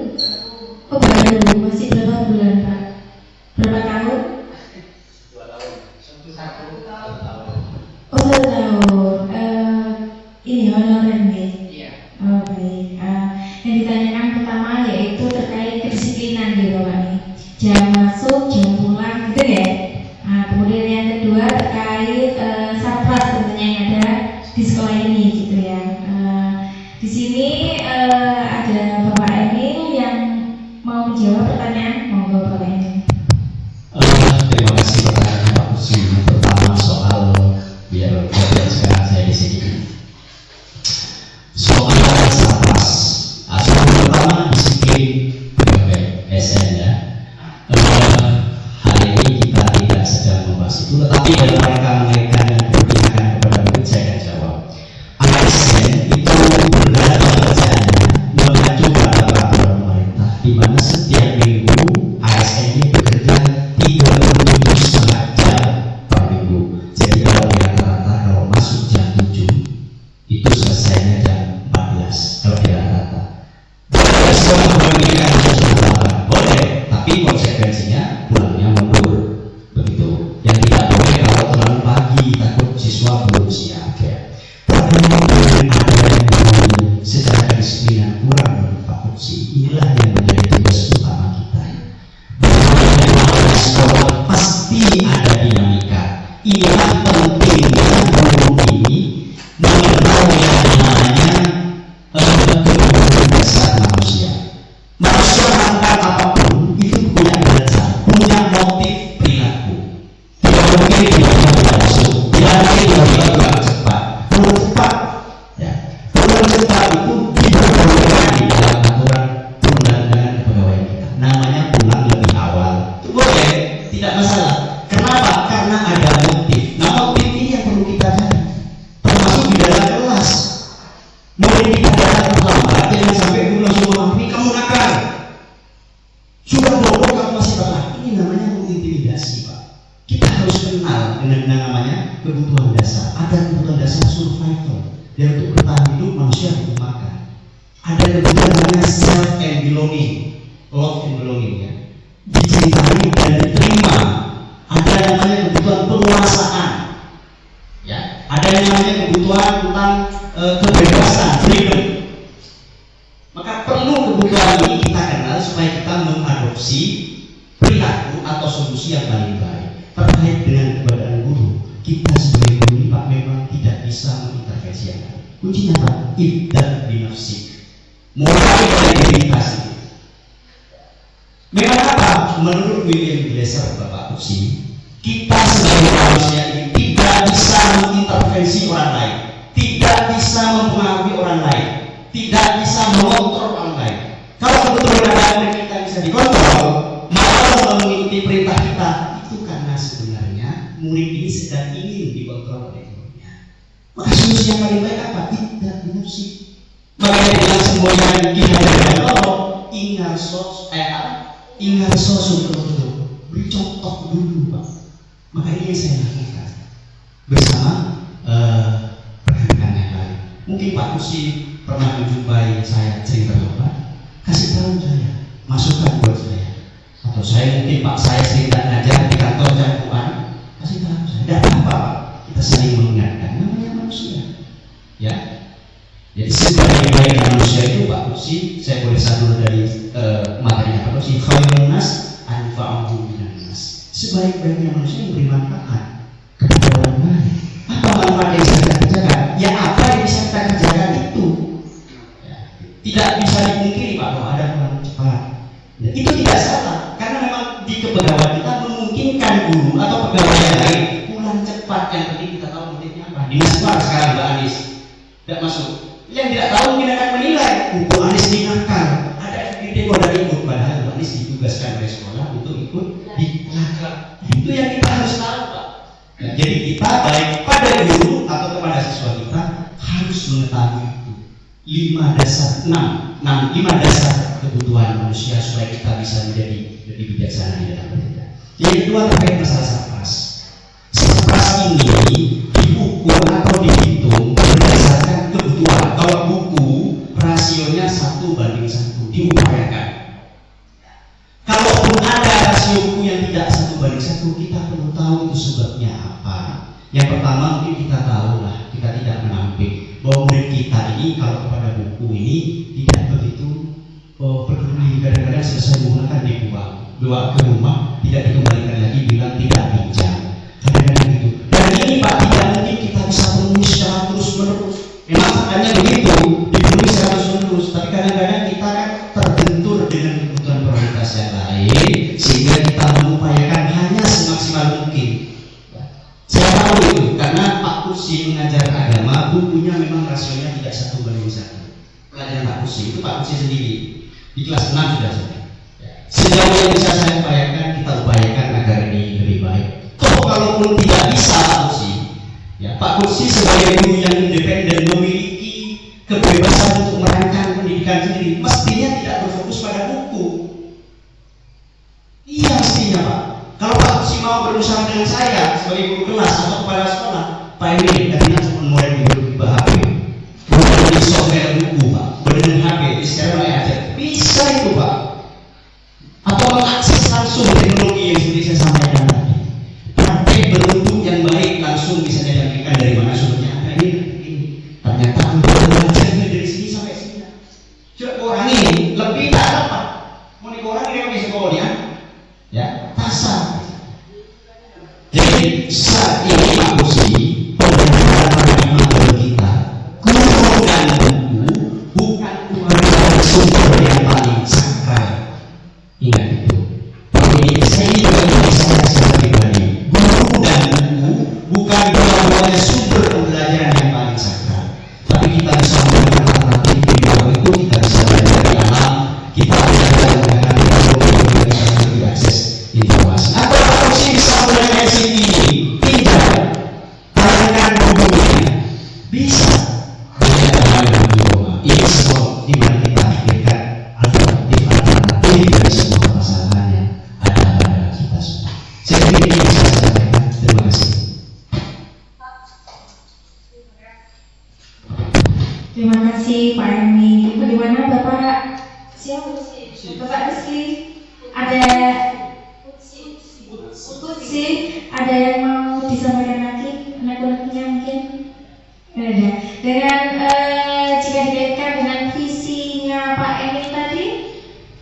Oh baru, masih berapa bulan Pak? Berapa tahun? 2 tahun. 1 tahun. Oh 1 tahun. Ini honorer nih. Iya. Oh baik. Yang ditanyakan pertama yaitu terkait kedisiplinan di Bapak nih. Jam masuk, jam pulang, gitu ya. Kemudian yang kedua terkait sarpras tentunya yang ada di sekolah ini, gitu ya. Di sini ada Bapak Emil yang mau menjawab pertanyaan. Monggo Bapak Emil. Terima kasih pertanyaan Pak Kursi. Pertama soal biar sekarang saya di sini. Soal sarpras. Soal pertama disiplin pegawai SN ya. Hari ini kita tidak sedang membahas itu, tetapi dalam mereka yang berpihak kepada murid saya akan jawab. ASN itu berada kerjaannya mengacu pada peraturan pemerintah, di mana setiap minggu ASN ini bekerja 37,5 jam per minggu. Jadi kalau di rata-rata kalau masuk jam 7 itu selesainya jam 14 kalau di rata-rata. Sekolah memberikan boleh, tapi konsekuensinya pulangnya mundur begitu. Yang tidak boleh kalau terlalu pagi takut siswa belum siap ya. Pertanyaan ada yang secara kedisiplinan kurang menurut Pak Kursi. Inilah yang menjadi tugas utama kita. Bagaimana sekolah pasti ada dinamika. Inilah pentingnya guru ini mengenal yang namanya kebutuhan dasar manusia. Manusia melakukan apapun itu punya dasar, punya motif perilaku. Tidak mungkin dia masuk, tidak mungkin dia pulang cepat. Pulang cepat, ya. Pulang cepat itu diperbolehkan di dalam aturan perundang-undangan kepegawaian kita. Namanya pulang lebih awal. Itu boleh, tidak masalah. Kenapa? Karena ada motif. Nah motif ini yang perlu kita cari, termasuk di dalam kelas. Murid kita datang terlambat, jangan sampai guru langsung ngomong, ini kamu nakal. Sudah bodoh kamu masih telat. Ini namanya mengintimidasi Pak. Kita harus kenal dengan namanya kebutuhan dasar. Ada kebutuhan dasar survival. Dan untuk bertahan hidup manusia butuh makan. Ada kebutuhan namanya self and belonging, love and belonging ya. Dicintai dan diterima. Ada yang namanya kebutuhan penguasaan. Ya. Ada yang namanya kebutuhan tentang kebebasan, freedom. Maka perlu kebutuhan ini kita kenal supaya kita mengadopsi perilaku atau solusi yang paling baik. Terkait dengan keberadaan guru, kita sebagai guru ini Pak memang tidak bisa mengintervensi yang lain. Kuncinya Pak, ibda binafsik. Mulai dari identitas itu. Memang apa? Menurut William Glasser Bapak Kursi, kita sebagai manusia ini tidak bisa mengintervensi orang lain, tidak bisa mempengaruhi orang lain, tidak bisa mengontrol orang lain. Kalau kebetulan ada kita bisa dikontrol, maka mengikuti perintah kita itu karena sebenarnya murid ini sedang ingin dikontrol oleh gurunya. Maka solusi yang paling baik apa? Tidak binafsik. Makanya dengan semuanya kita ingat sos untuk beri contoh dulu Pak. Maka ini yang saya lakukan bersama rekan yang lain. Mungkin Pak Kursi pernah menjumpai saya sering terlambat, kasih tahu saya, masukan buat saya. Atau saya mungkin Pak saya sering tak ngajar di kantor jangkauan, kasih tahu saya. Tidak apa-apa Pak, kita saling mengingatkan. Namanya manusia, ya. Jadi sebaik-baik manusia itu Pak Kursi, saya boleh satu dari materinya Pak Kursi, khairun nas anfa'uhum minan nas. Sebaik-baiknya manusia yang beri manfaat kepada orang lain. Apa manfaat yang bisa kita kerjakan? Ya apa yang bisa kita kerjakan itu. Ya, tidak bisa dipungkiri Pak bahwa ada pulang cepat. Ya, itu tidak salah karena memang di kepegawaian kita memungkinkan guru atau pegawai yang lain yang penting kita tahu motifnya apa. Dinaswar sekarang Mbak Anis tidak masuk. Yang tidak tahu mungkin akan menilai buku Anis ini nakal, ada FGD kok dari ikut, padahal Mbak Anis ditugaskan oleh sekolah untuk ikut di nakal. Itu yang kita harus tahu, Pak. Nah, jadi kita baik pada guru atau kepada siswa kita harus mengetahui itu 5 dasar kebutuhan manusia supaya kita bisa menjadi lebih bijaksana di dalam bernegara. Yang kedua terkait masalah SAPRAS. SAPRAS ini diukur atau dihitung berdasarkan kebutuhan. Kalau buku rasionya 1:1 diupayakan. Kalaupun ada rasio buku yang tidak 1:1, kita perlu tahu itu sebabnya apa. Yang pertama mungkin kita tahu lah, kita tidak menampik bahwa murid kita ini kalau kepada buku ini tidak begitu peduli. Kadang-kadang selesai menggunakan dibawa ke rumah, tidak dikembalikan lagi, bilang tidak pinjam. Kadang-kadang gitu. Dan ini Pak, tidak mungkin kita bisa penuhi secara terus-menerus. Memang makanya begitu, dipenuhi secara terus-menerus. Tapi kadang-kadang kita kan terbentur dengan kebutuhan prioritas yang lain, sehingga kita mengupayakan hanya semaksimal mungkin. Saya tahu itu, karena Pak Kursi mengajar agama, bukunya memang rasionya tidak 1:1. Pelajaran Pak Kursi, itu Pak Kursi sendiri. Di kelas 6 sudah sampai. Sejauh yang bisa saya upayakan, kita upayakan agar ini lebih baik. Toh kalaupun tidak bisa Pak Kursi, ya Pak Kursi sebagai guru yang independen memiliki kebebasan untuk merancang pendidikan sendiri, mestinya tidak berfokus pada buku. Iya mestinya Pak. Kalau Pak Kursi mau berusaha dengan saya sebagai guru kelas atau kepala sekolah, Pak Emil katanya cuma mulai guru HP, mulai di software buku Pak, dengan HP, di sekarang mulai aja. Bisa itu Pak. Atau mengakses langsung teknologi yang seperti saya sampaikan tadi. Praktek berbentuk yang baik langsung bisa didapatkan dari mana sumbernya. Nah ini ternyata belajarnya dari sini sampai sini. Coba orang ini lebih tak apa. Mau orang ini pakai sekolahnya, ya tasar. Jadi saat ini Pak Kursi pembelajaran paradigma kita, guru dan buku bukan sumber yang paling sakral. Ingat itu. Ini saya juga saya secara pribadi. Guru dan buku bukan dua-duanya sumber pembelajaran yang paling sakral. Tapi kita bisa menggunakan alternatif di bawah itu, kita bisa belajar dari alam, kita bisa menggunakan teknologi yang bisa lebih akses informasi. Atau kalau sih bisa menggunakan CD, tidak. Tanyakan bukunya, bisa. Ini semua di mana kita pikirkan alternatif dari semua permasalahan yang ada pada kita semua. Saya pikir ini bisa saya sampaikan. Terima kasih. Terima kasih Pak Emi. Bagaimana Bapak? Siapa? Bapak Rizky? Ada Kutsi? Ada yang mau disampaikan lagi? Anak-anaknya mungkin? Ada. Dengan jika dikaitkan dengan visinya Pak Emil tadi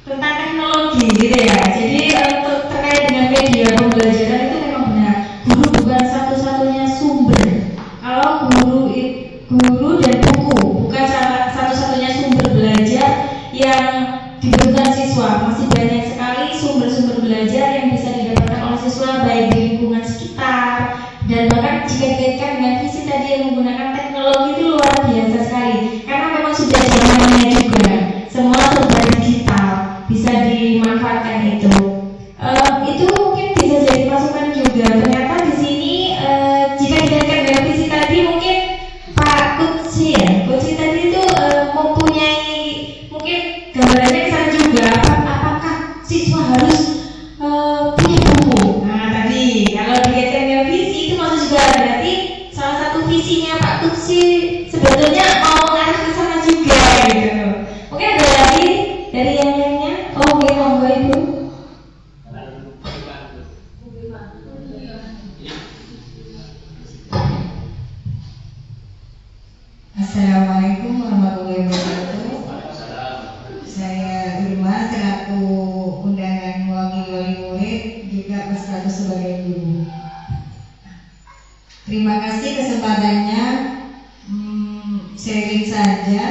tentang teknologi gitu ya. Jadi untuk terkait dengan media pembelajaran itu memang benar. Guru bukan satu-satunya sumber. Kalau guru dan buku bukan satu-satunya sumber belajar yang dibutuhkan siswa. Masih banyak sekali sumber-sumber belajar yang bisa didapatkan oleh siswa baik di lingkungan sekitar, dan bahkan jika dikaitkan dengan visi tadi yang menggunakan teknologi itu luar biasa sekali. Karena memang sudah zamannya juga. Semua serba digital, bisa dimanfaatkan itu. Itu mungkin bisa jadi masukan juga. Ternyata di sini jika dikaitkan dengan visi tadi, mungkin Pak Kutsi ya, Kutsi tadi itu mempunyai mungkin gambarannya kesana juga. Apakah siswa harus punya buku? Nah tadi kalau dikaitkan dengan visi itu maksud juga berarti salah satu visinya Pak Kutsi sebetulnya mau mengarah ke sana juga gitu. Mungkin ada lagi dari yang lainnya? Oh, oke, monggo Ibu. Assalamualaikum warahmatullahi wabarakatuh. Saya Irma selaku undangan wakil-wali murid juga berstatus sebagai guru. Terima kasih kesempatannya. Sharing saja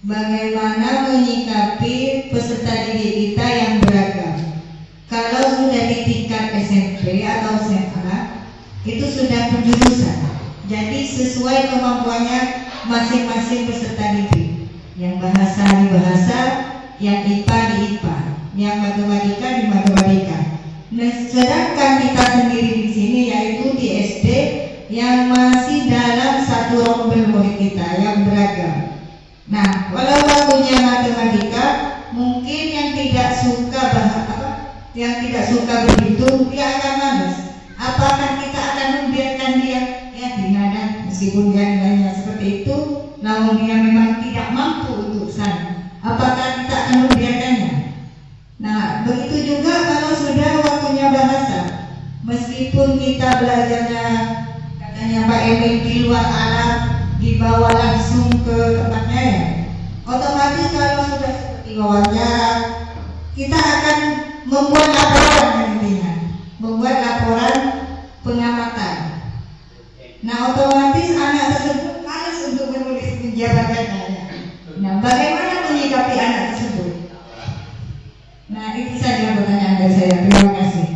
bagaimana menyikapi peserta didik kita yang beragam. Kalau sudah di tingkat SMP atau SMA, itu sudah penjurusan. Jadi sesuai kemampuannya masing-masing peserta didik. Yang bahasa di bahasa, yang IPA di IPA, yang matematika di matematika. Nah, sedangkan kita sendiri di sini yaitu di SD yang masih dalam satu rombel murid kita yang beragam. Nah, kalau waktunya matematika, mungkin yang tidak suka yang tidak suka berhitung dia akan malas. Apakah kita akan membiarkan dia dinadan meskipun dia nilainya seperti itu, namun dia memang tidak mampu untuk sana? Apakah kita akan membiarkannya? Nah, begitu juga kalau sudah waktunya bahasa, meskipun kita belajarnya katanya Pak Emil di luar alat, dibawa langsung ke tempatnya ya, otomatis kalau sudah seperti wawancara, kita akan membuat laporan nantinya, membuat laporan pengamatan. Nah, otomatis anak tersebut malas untuk menulis penjabatannya. Nah, bagaimana menyikapi anak tersebut? Nah, itu saja pertanyaan dari saya. Terima kasih.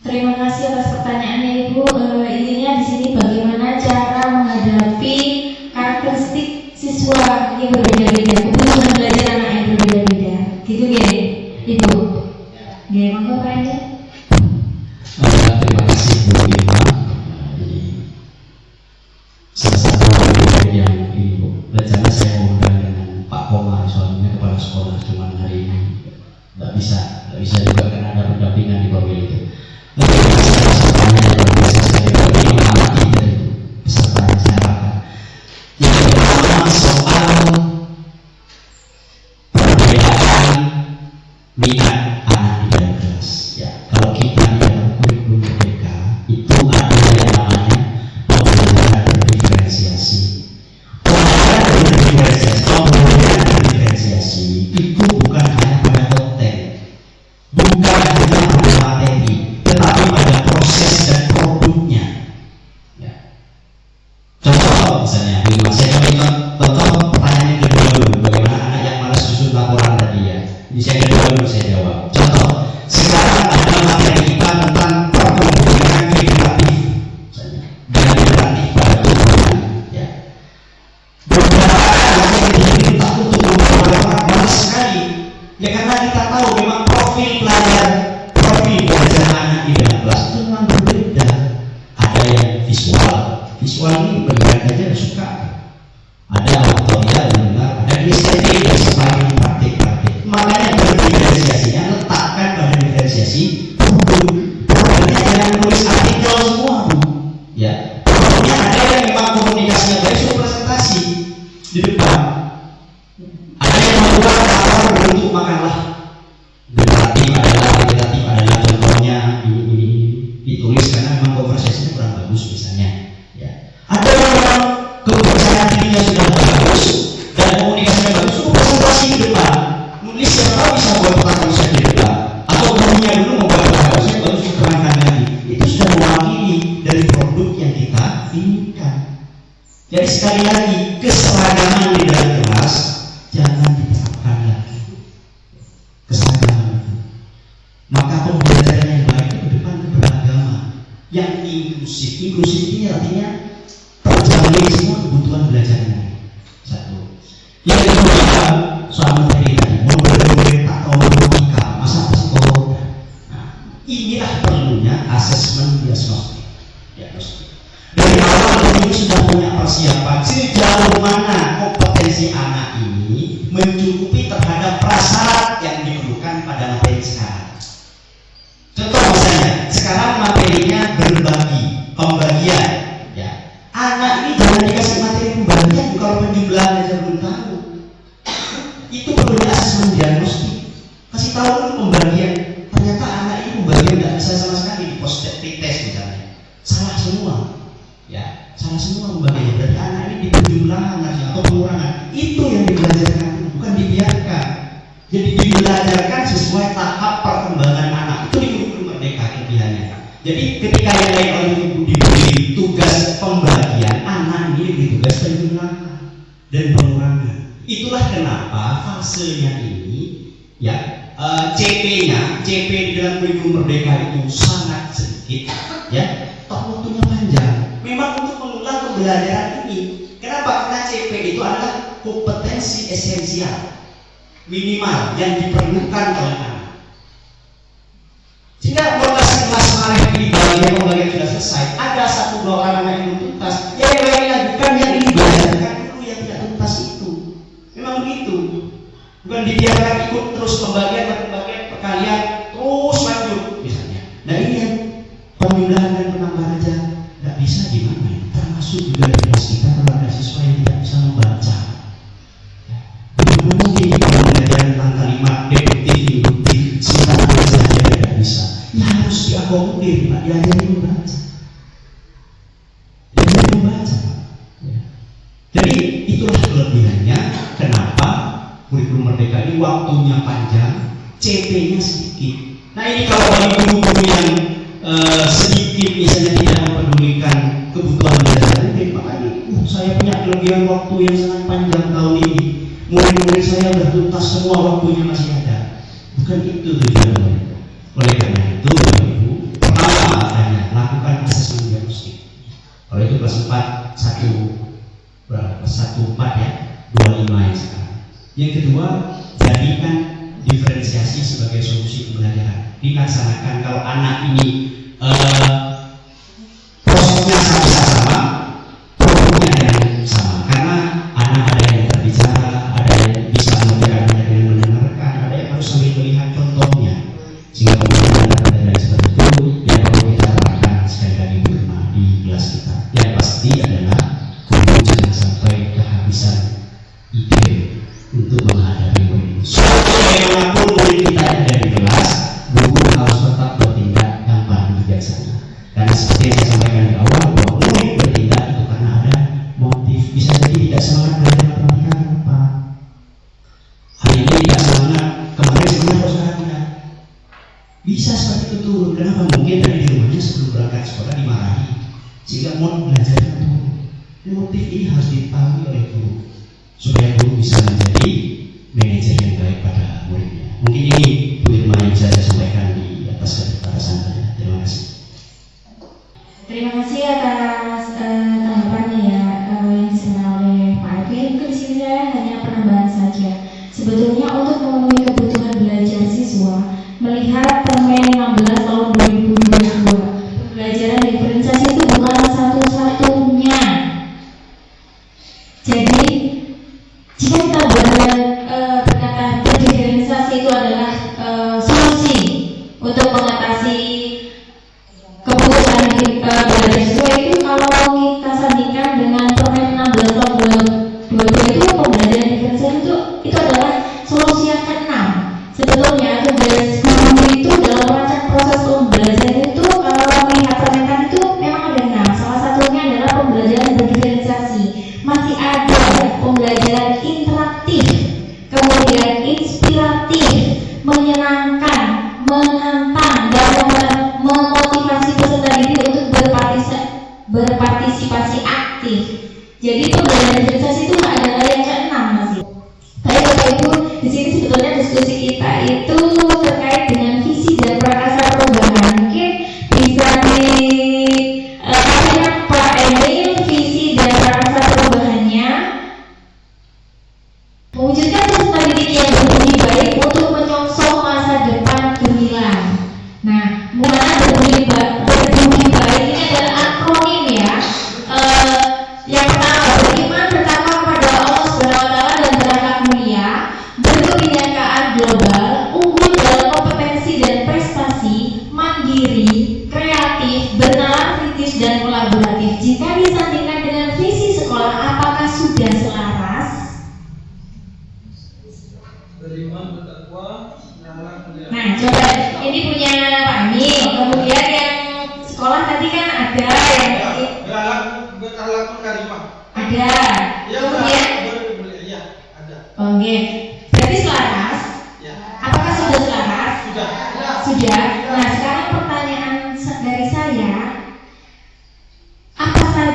Terima kasih atas pertanyaannya Ibu. Intinya di sini bagaimana cara menghadapi karakteristik siswa yang berbeda-beda, kebutuhan belajar anak yang berbeda-beda. Gitu ya, Ibu. Ya, monggo Pak Andi. Terima kasih Bu Irma. Salah satu yang ini Bu, rencana saya mengundang dengan Pak Komar, soalnya kepala sekolah, cuma hari ini tidak bisa juga karena ada pendampingan di bawah itu. Peserta masyarakat. Yang pertama soal perbedaan minat anak di dalam kelas. Ya, kalau kita di dalam kurikulum merdeka itu ada yang namanya pembelajaran berdiferensiasi. Pembelajaran berdiferensiasi itu bukan hanya pada konten, bukan hanya pada materi, tetapi pada proses dan produknya. Ya. Contoh misalnya, saya berikan contoh pertanyaan yang kedua dulu, bagaimana anak yang malas susun laporan tadi ya. Ini saya kedua dulu saya jawab. Contoh, sekarang ada materi kita tentang perkembangan kreatif, misalnya, dan kreatif pada tubuhnya. Ya. Beberapa anak yang diminta untuk membuat malas sekali. Ya karena kita tahu memang profil belajar anak di dalam kelas itu memang berbeda. Ada yang visual ini benar aja suka. Ada autorial benar, ada inisiatif dan sebagainya praktik. Makanya berdiferensiasinya letakkan pada diferensiasi produknya jangan nulis artikel semua Bu. Ya, produknya ada yang memang komunikasinya baik suruh presentasi di depan. Ada yang membuat lapor berbentuk makalah. Generatif adalah contohnya ini ditulis karena memang konversasinya kurang bagus misalnya. Ya. Ada yang memang kepercayaan dirinya sudah bagus dan komunikasinya bagus, presentasi di depan. Nulis siapa bisa buat pertanyaan di depan, atau gurunya dulu membuat pertanyaan baru diterangkan lagi. Itu sudah mewakili dari produk yang kita inginkan. Jadi sekali lagi keseragaman di dalam kelas jangan diterapkan lagi. Keseragaman itu. Maka pembelajaran yang baik itu ke depan keberagaman, yang inklusif. Inklusif ini artinya terjamin semua kebutuhan belajarnya. Satu. Yang kedua soal materi tadi, model taktonomika, masa psikolog. Nah, inilah perlunya asesmen diagnostik. Dari awal ini sudah punya persiapan sejauh mana kompetensi anak ini mencukupi terhadap prasyarat yang diperlukan pada materi sekarang. Contoh misalnya, sekarang materinya berbagi, pembagian. Ya, anak ini jangan dikasih materi pembagian kalau penjumlahan aja belum tahu. Itu perlunya asesmen diagnostik. Kasih tahu dulu pembagian. Ternyata anak ini pembagian tidak bisa sama sekali di post-test misalnya. Salah semua. Ya, salah semua pembagiannya. Berarti anak ini di penjumlahan atau pengurangan. Itu yang dibelajarkan, bukan dibiarkan. Jadi dibelajarkan sesuai tahap perkembangan anak. Itu di kurikulum merdeka kelebihannya. Jadi ketika yang lain oleh ibu diberi tugas pembagian, anak ini diberi tugas penjumlahan dan pengurangan. Itulah kenapa fasenya ini ya CP di dalam kurikulum Merdeka itu sangat sedikit, ya. Toh waktunya panjang. Memang untuk mengulang pembelajaran ini. Kenapa? Karena CP itu adalah kompetensi esensial minimal yang diperlukan oleh anak. Sehingga masalah ini pembagian sudah selesai, ada 1-2 orang anak yang tuntas, yang lain lanjutkan yang ini belajarkan dulu yang tidak tuntas itu. Memang begitu. Bukan dibiarkan ikut terus pembagian perkalian terus lanjut misalnya. Nah ini yang pemilihan dan penambahan aja nggak bisa gimana ya? Termasuk juga di kelas kita kalau ada siswa yang tidak bisa membaca. Mungkin pengajaran tentang kalimat deduktif, induktif, sintaksis saja tidak bisa. Ya harus diakomodir, Pak. Diajari membaca. Ya. Jadi itulah kelebihannya. Kenapa kurikulum Merdeka ini waktunya panjang, CP-nya sedikit. Nah ini kalau bagi guru-guru yang sedikit misalnya tidak mempedulikan kebutuhan belajar, makanya saya punya kelebihan waktu yang sangat panjang tahun ini. Murid-murid saya sudah tuntas semua, waktunya masih ada. Bukan itu tujuannya. Oleh karena itu, Bapak Ibu, pertama adanya lakukan asesmen diagnostik. Kalau itu kelas 4, 1-4 ya, 25 yang sekarang. Yang kedua, jadikan diferensiasi sebagai solusi pembelajaran. Dilaksanakan kalau anak ini prosesnya sama-sama, produknya yang sama. Karena anak ada yang berbicara, ada yang bisa mengerjakan, ada yang mendengarkan, ada yang harus sambil melihat contohnya. Sehingga pembelajaran seperti itu yang perlu kita terapkan sekali lagi di kelas kita. Yang pasti adalah guru jangan sampai kehabisan ide untuk menghadapi murid. Bagaimanapun murid kita ada di kelas, guru harus tetap bertindak tanpa bijaksana. Karena seperti yang saya sampaikan di awal, bahwa murid bertindak itu karena ada motif. Bisa jadi tidak semangat belajar matematika apa. Hari ini tidak semangat, kemarin semangat kok sekarang tidak. Bisa seperti itu turun. Kenapa? Mungkin dari di rumahnya sebelum berangkat sekolah dimarahi, sehingga mau belajarnya turun. Motif ini harus diketahui oleh guru supaya guru bisa menjadi manajer yang baik pada muridnya. Mungkin ini Bu Irma yang bisa saya sampaikan di atas keterbatasan saya. Terima kasih. Terima kasih atas tanggapannya ya yang disampaikan oleh Pak Edwin. Mungkin di sini saya hanya penambahan saja. Sebetulnya untuk memenuhi kebutuhan belajar siswa, melihat Permen 16 tahun 2022, pembelajaran diferensiasi itu bukan satu-satunya. Jadi jika kita berkata diferensiasi itu adalah solusi untuk mengatasi kebutuhan belajar siswa, itu kalau kita sandingkan dengan Permen 16 tahun 2022 itu pembelajaran diferensiasi itu adalah solusi yang ke-6. Sebetulnya tugas guru itu dalam merancang proses pembelajaran itu kalau melihat permentan itu memang ada 6. Salah satunya adalah pembelajaran berdiferensiasi. Masih ada pembelajaran interaktif, kemudian inspiratif, menyenangkan, menantang, dan memotivasi peserta didik untuk berpartisipasi aktif. Jadi pembelajaran diferensiasi itu adalah yang ke-6 masih. Tapi Bapak Ibu, di sini sebetulnya diskusi kita itu terkait dengan visi dan prakarsa perubahan. Mungkin bisa dikasihnya Pak Emil visi dan prakarsa perubahannya, mewujudkan peserta didik yang berbudi baik untuk menyongsong masa depan gemilang. Nah, mana berbudi baik ini adalah akronim ya. Yang pertama, beriman pertama kepada Allah SWT dan berakhlak mulia, berkebinekaan global, unggul dalam kompetensi dan prestasi, mandiri, kreatif, bernalar kritis dan kolaboratif. Jika disandingkan dengan visi sekolah, apakah sudah selaras? Beriman bertakwa, berakhlak mulia. Nah, coba ini punya Pak Emil. Kemudian yang sekolah tadi kan ada yang Berakhlak karimah. ada. Ya, Kemudian ya, ada. oke. Berarti selaras? Ya. Apakah sudah selaras? Sudah. Sudah. Nah, sekarang pertanyaan dari saya, apa saja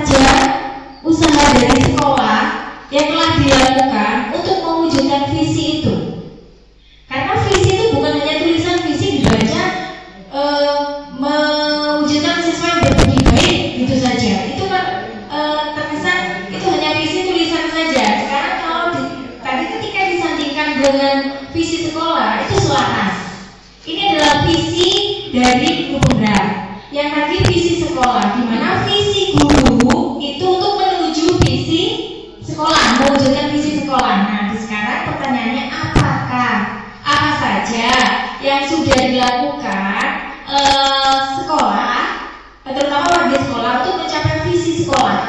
visi dari guru penggerak, yang lagi visi sekolah, di mana visi guru itu untuk menuju visi sekolah, mewujudkan visi sekolah. Nah, sekarang pertanyaannya apa saja yang sudah dilakukan sekolah, terutama warga sekolah untuk mencapai visi sekolah.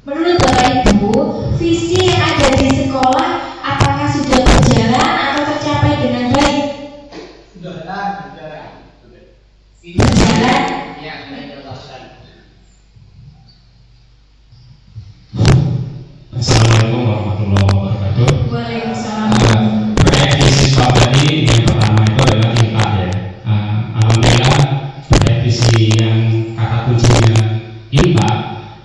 Menurut Bapak Ibu, visi yang ada di sekolah apakah sudah berjalan atau tercapai dengan baik? Berjalan. Berjalan? Ya, sudah dilakukan. Assalamualaikum warahmatullahi wabarakatuh. Waalaikumsalam. Terkait visi sekolah tadi, yang pertama itu adalah IMPA ya. Alhamdulillah terkait visi yang kata kuncinya IMPA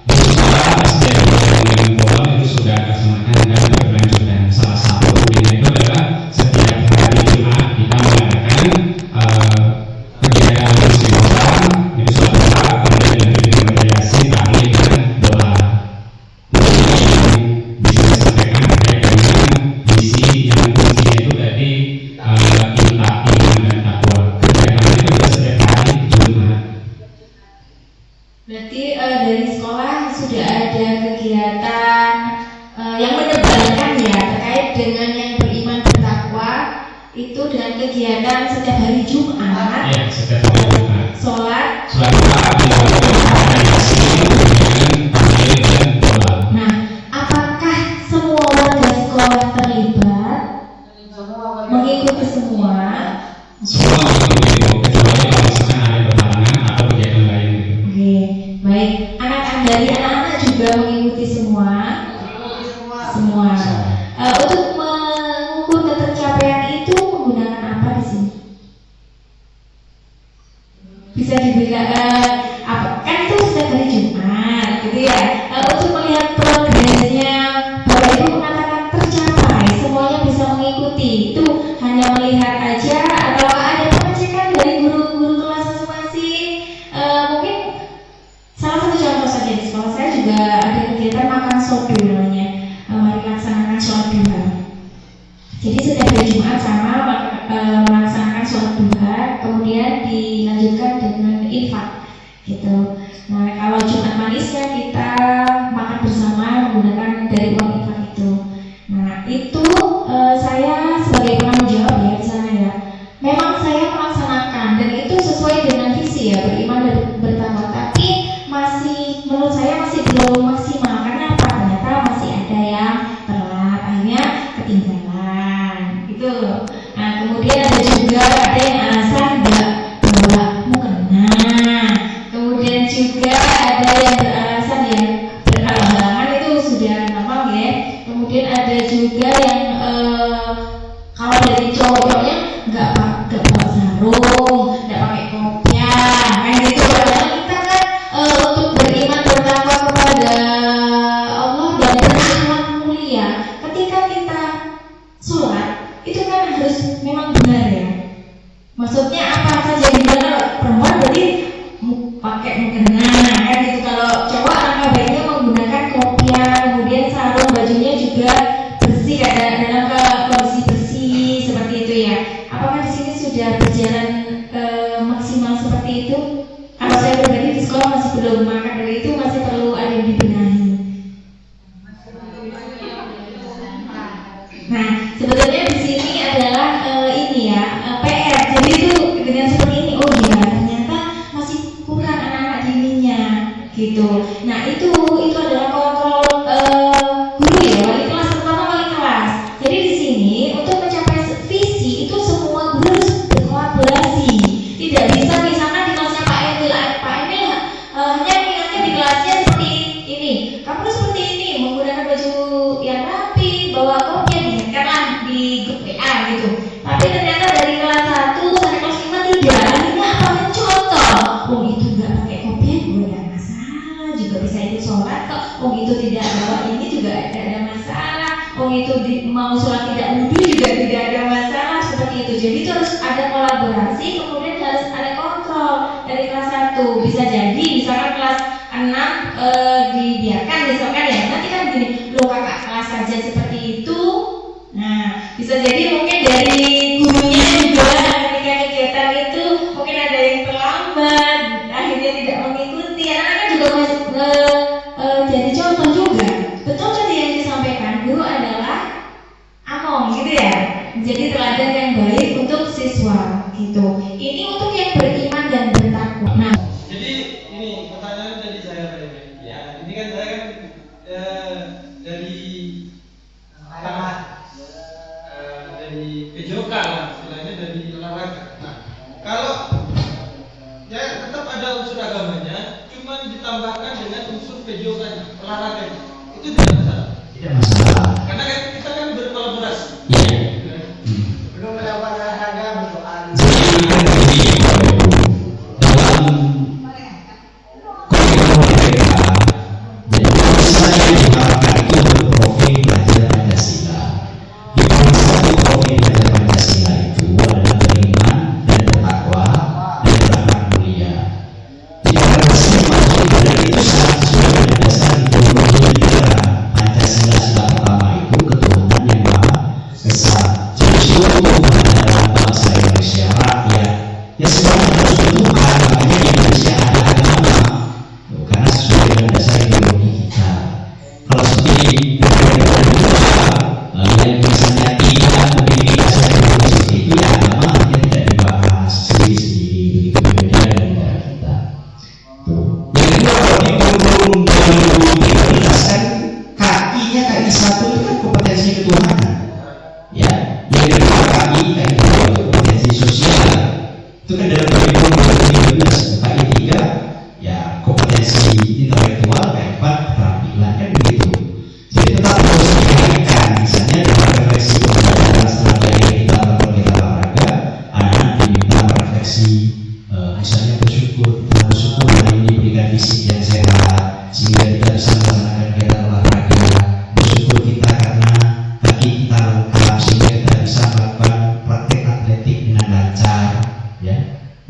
di sekolah SDN dengan Polon itu sudah dilaksanakan dan berkelanjutan. Salah satu buktinya itu adalah setiap hari Jumat kita mengadakan kegiatan istiqomah itu suatu hal, kemudian dengan mediasi taklim dan doa. Bisa disampaikan terkait dengan visi yang kuncinya itu tadi iman dan takwa. Kegiatan itu bisa setiap hari Jumat. Berarti dari sekolah sudah ada kegiatan yang mendebarkan ya terkait dengan yang beriman bertakwa itu dengan kegiatan setiap hari Jumat. Ya, setiap hari Jumat. Sholat. Sholat dilakukan mediasi dengan taklim dan doa. Nah, apakah semua warga sekolah terlibat? Mengikuti semua? Semua mengikuti itu, kecuali kalau misalkan ada berhalangan atau kegiatan lain gitu. Oke, baik. Dari anak-anak juga mengikuti semua. Semua. Untuk mengukur ketercapaian itu menggunakan apa di sini? Bisa dibilang apa? Kan itu setiap hari Jumat, gitu ya. Untuk melihat progresnya, Bapak Ibu mengatakan tercapai, semuanya bisa mengikuti. Itu hanya melihat aja atau ada pengecekan dari guru-guru kelas masing-masing? Mungkin salah satu contoh saja di sekolah saya juga ada kegiatan makan sodu namanya. Mari laksanakan sholat duha. Jadi setiap hari Jumat sama melaksanakan sholat duha, kemudian dilanjutkan dengan infak, gitu. Nah, kalau Jumat manisnya kita makan bersama menggunakan dari uang infak itu. Nah, itu saya sebagai penanggung jawab ya di sana ya. Memang saya melaksanakan dan itu sesuai dengan visi ya, beriman dan bertakwa. Tapi masih menurut saya masih belum maksimal karena apa? Ternyata masih ada yang telat, akhirnya ketinggalan gitu. Nah, kemudian ada yang alasan nggak bawa mukena. Kemudian juga ada yang beralasan yang berhalangan, itu sudah normal ya. Kemudian ada juga yang kalau dari cowoknya nggak bawa sarung, nggak pakai kopiah, kan gitu. Padahal kita kan untuk beriman bertakwa kepada Allah dan berakhlak mulia. Ketika kita sholat itu kan harus memang benar ya. Maksudnya apa saja yang benar, perempuan berarti pakai mukena, kan gitu. Kalau cowok alangkah baiknya menggunakan kopiah, kemudian sarung, bajunya juga bersih, ada dalam kondisi bersih seperti itu ya. Apakah di sini sudah berjalan maksimal seperti itu? Kalau saya pribadi di sekolah masih belum, maka dari itu masih perlu ada yang dibenahi. Nah, sebetulnya di sini adalah ini ya PR. Jadi itu dengan seperti ini, oh ya ternyata masih kurang anak-anak dininya, gitu. Nah itu adalah kontrol guru ya, wali kelas, terutama wali kelas. Jadi di sini untuk mencapai visi itu semua guru harus berkolaborasi. Tidak bisa misalkan di kelasnya Pak Emil hanya mengingatkan di kelasnya seperti ini. Kamu seperti ini, menggunakan baju yang rapi, bawa kopiah, diingatkanlah di grup PA gitu. Tapi ternyata dari kelas 1 sampai kelas 5 tidak. Akhirnya apa? Mencontoh. Oh itu nggak pakai kopiah juga nggak masalah, juga bisa ikut sholat kok. Oh itu tidak bawa ini juga tidak ada masalah. Oh itu mau sholat tidak wudhu juga tidak ada masalah, seperti itu. Jadi itu harus ada kolaborasi, kemudian harus ada kontrol dari kelas 1. Bisa jadi misalkan kelas 6 dibiarkan misalkan ya, nanti kan gini, lo kakak kelas saja seperti itu. Nah bisa jadi mungkin dari gurunya juga ketika kegiatan itu Jadi ini pertanyaan dari saya Pak Ebe. Ya, ini kan saya kan dari dari PJOK lah, istilahnya dari olahraga. Nah, kalau ya tetap ada unsur agamanya, cuma ditambahkan dengan unsur PJOK olahraganya, itu tidak masalah. Tidak masalah. Karena kan kita kan berkolaborasi. Iya. Belum ada olahraga berdoa. Jadi kan begini Bapak Ibu, dalam kurikulum mereka, jadi siswa yang diharapkan itu berprofil belajar Pancasila. Di bawah satu profil belajar Pancasila itu adalah beriman dan bertakwa dan berakhlak mulia. Tidak berhasil masuk dari itu sangat sesuai dengan dasar ideologi negara. Pancasila sila pertama itu ketuhanan yang maha esa. Jadi seluruh Tuhan adalah bangsa Indonesia, rakyat. Ya semuanya harus bertuhan, makanya di Indonesia ada agama. Karena sesuai dengan dasar ideologi kita. Kalau seperti negara-negara yang misalnya tidak memiliki dasar ideologi seperti itu, ya agama artinya tidak dibahas sendiri-sendiri, begitu berbeda dengan negara kita. Tuh. Yang kedua, kalau di kurikulum 2013 kan kaki 1 itu kan kompetensi ketuhanan. Ya, yang kedua KI itu kompetensi sosial. Itu kan dalam kurikulum 2013. KI 3 ya kompetensi intelektual, KI 4 keterampilan, kan begitu. Jadi tetap harus dikaitkan, misalnya dalam refleksi pembelajaran setelah dari kita atau kita olahraga, anak diminta merefleksi, misalnya bersyukur, kita bersyukur hari ini diberikan fisik yang sehat sehingga kita bisa melaksanakan kegiatan olahraga. Bersyukur kita karena kaki kita lengkap sehingga kita bisa melakukan praktek atletik dengan lancar, ya.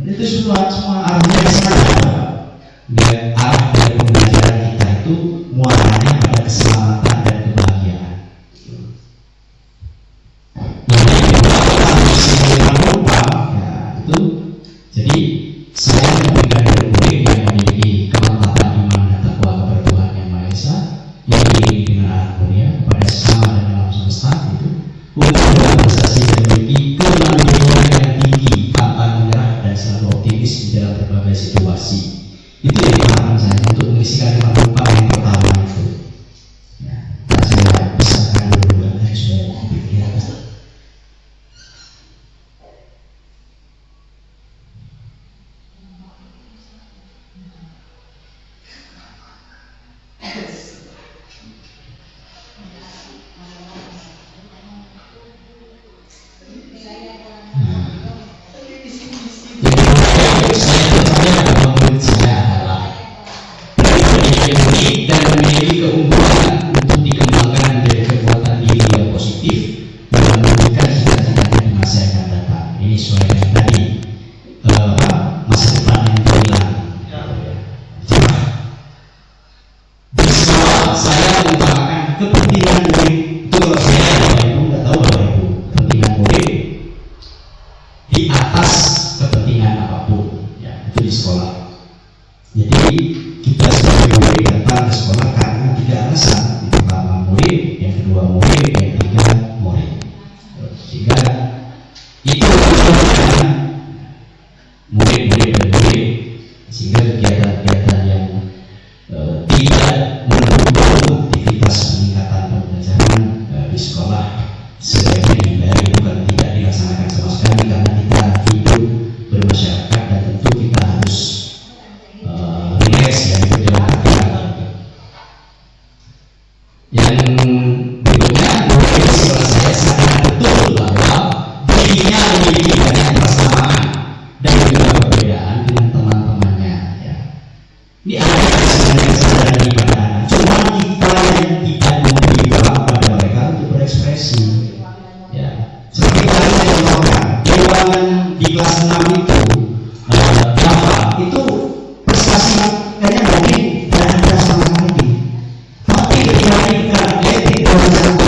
Dan itu semua arahnya ke sana. Dan arah dari pembelajaran kita itu muaranya pada keselamatan dan kebahagiaan. Nah, yang kedua kita bisa merupakan, ya itu. Jadi saya memberikan murid yang memiliki kemantapan iman dan takwa kepada Tuhan Yang Maha Esa, yang diiringi dengan anak mulia kepada sesama dan alam semesta itu, untuk berprestasi dan memiliki kemandirian yang tinggi, pantang menyerah dan selalu optimis di dalam berbagai situasi. Itu yang diharapkan saya untuk mengisi kalimat lupa yang pertama itu. Ya, saya pisahkan dulu supaya berpikir. Dan memiliki keunggulan untuk dikembangkan menjadi kekuatan diri yang positif dalam mewujudkan cita-citanya di masa yang akan datang. Ini sesuai dengan tadi masa depan yang terbilang. Jadi saya mengutamakan kepentingan murid. Itu kalau saya Bapak Ibu nggak tahu Bapak Ibu, kepentingan murid di atas kepentingan apapun. Ya, itu di sekolah. Jadi kita sebagai murid datang ke sekolah karena 3 alasan. Yang pertama murid, yang kedua murid, yang ketiga murid. Sehingga itu adalah murid-murid dan murid. Sehingga kegiatan-kegiatan yang tidak mendukung aktivitas peningkatan pembelajaran di sekolah sebaiknya dihindari, bukan tidak dilaksanakan sama sekali, karena kita hidup bermasyarakat dan tentu kita harus relax ya, itu jalan kaki. Yang berikutnya, murid di sekolah saya sadar betul bahwa dirinya memiliki banyak persamaan dan juga perbedaan dengan teman-temannya. Ya. Ini ada kesadaran di pada anak. Cuma kita yang tidak memberi ruang pada mereka untuk berekspresi. Ya. Seperti tadi saya contohkan, ruangan di kelas 6 itu, itu prestasi kayaknya mungkin tidak ada sama sekali. Tapi ketika kita atletik kelas 1,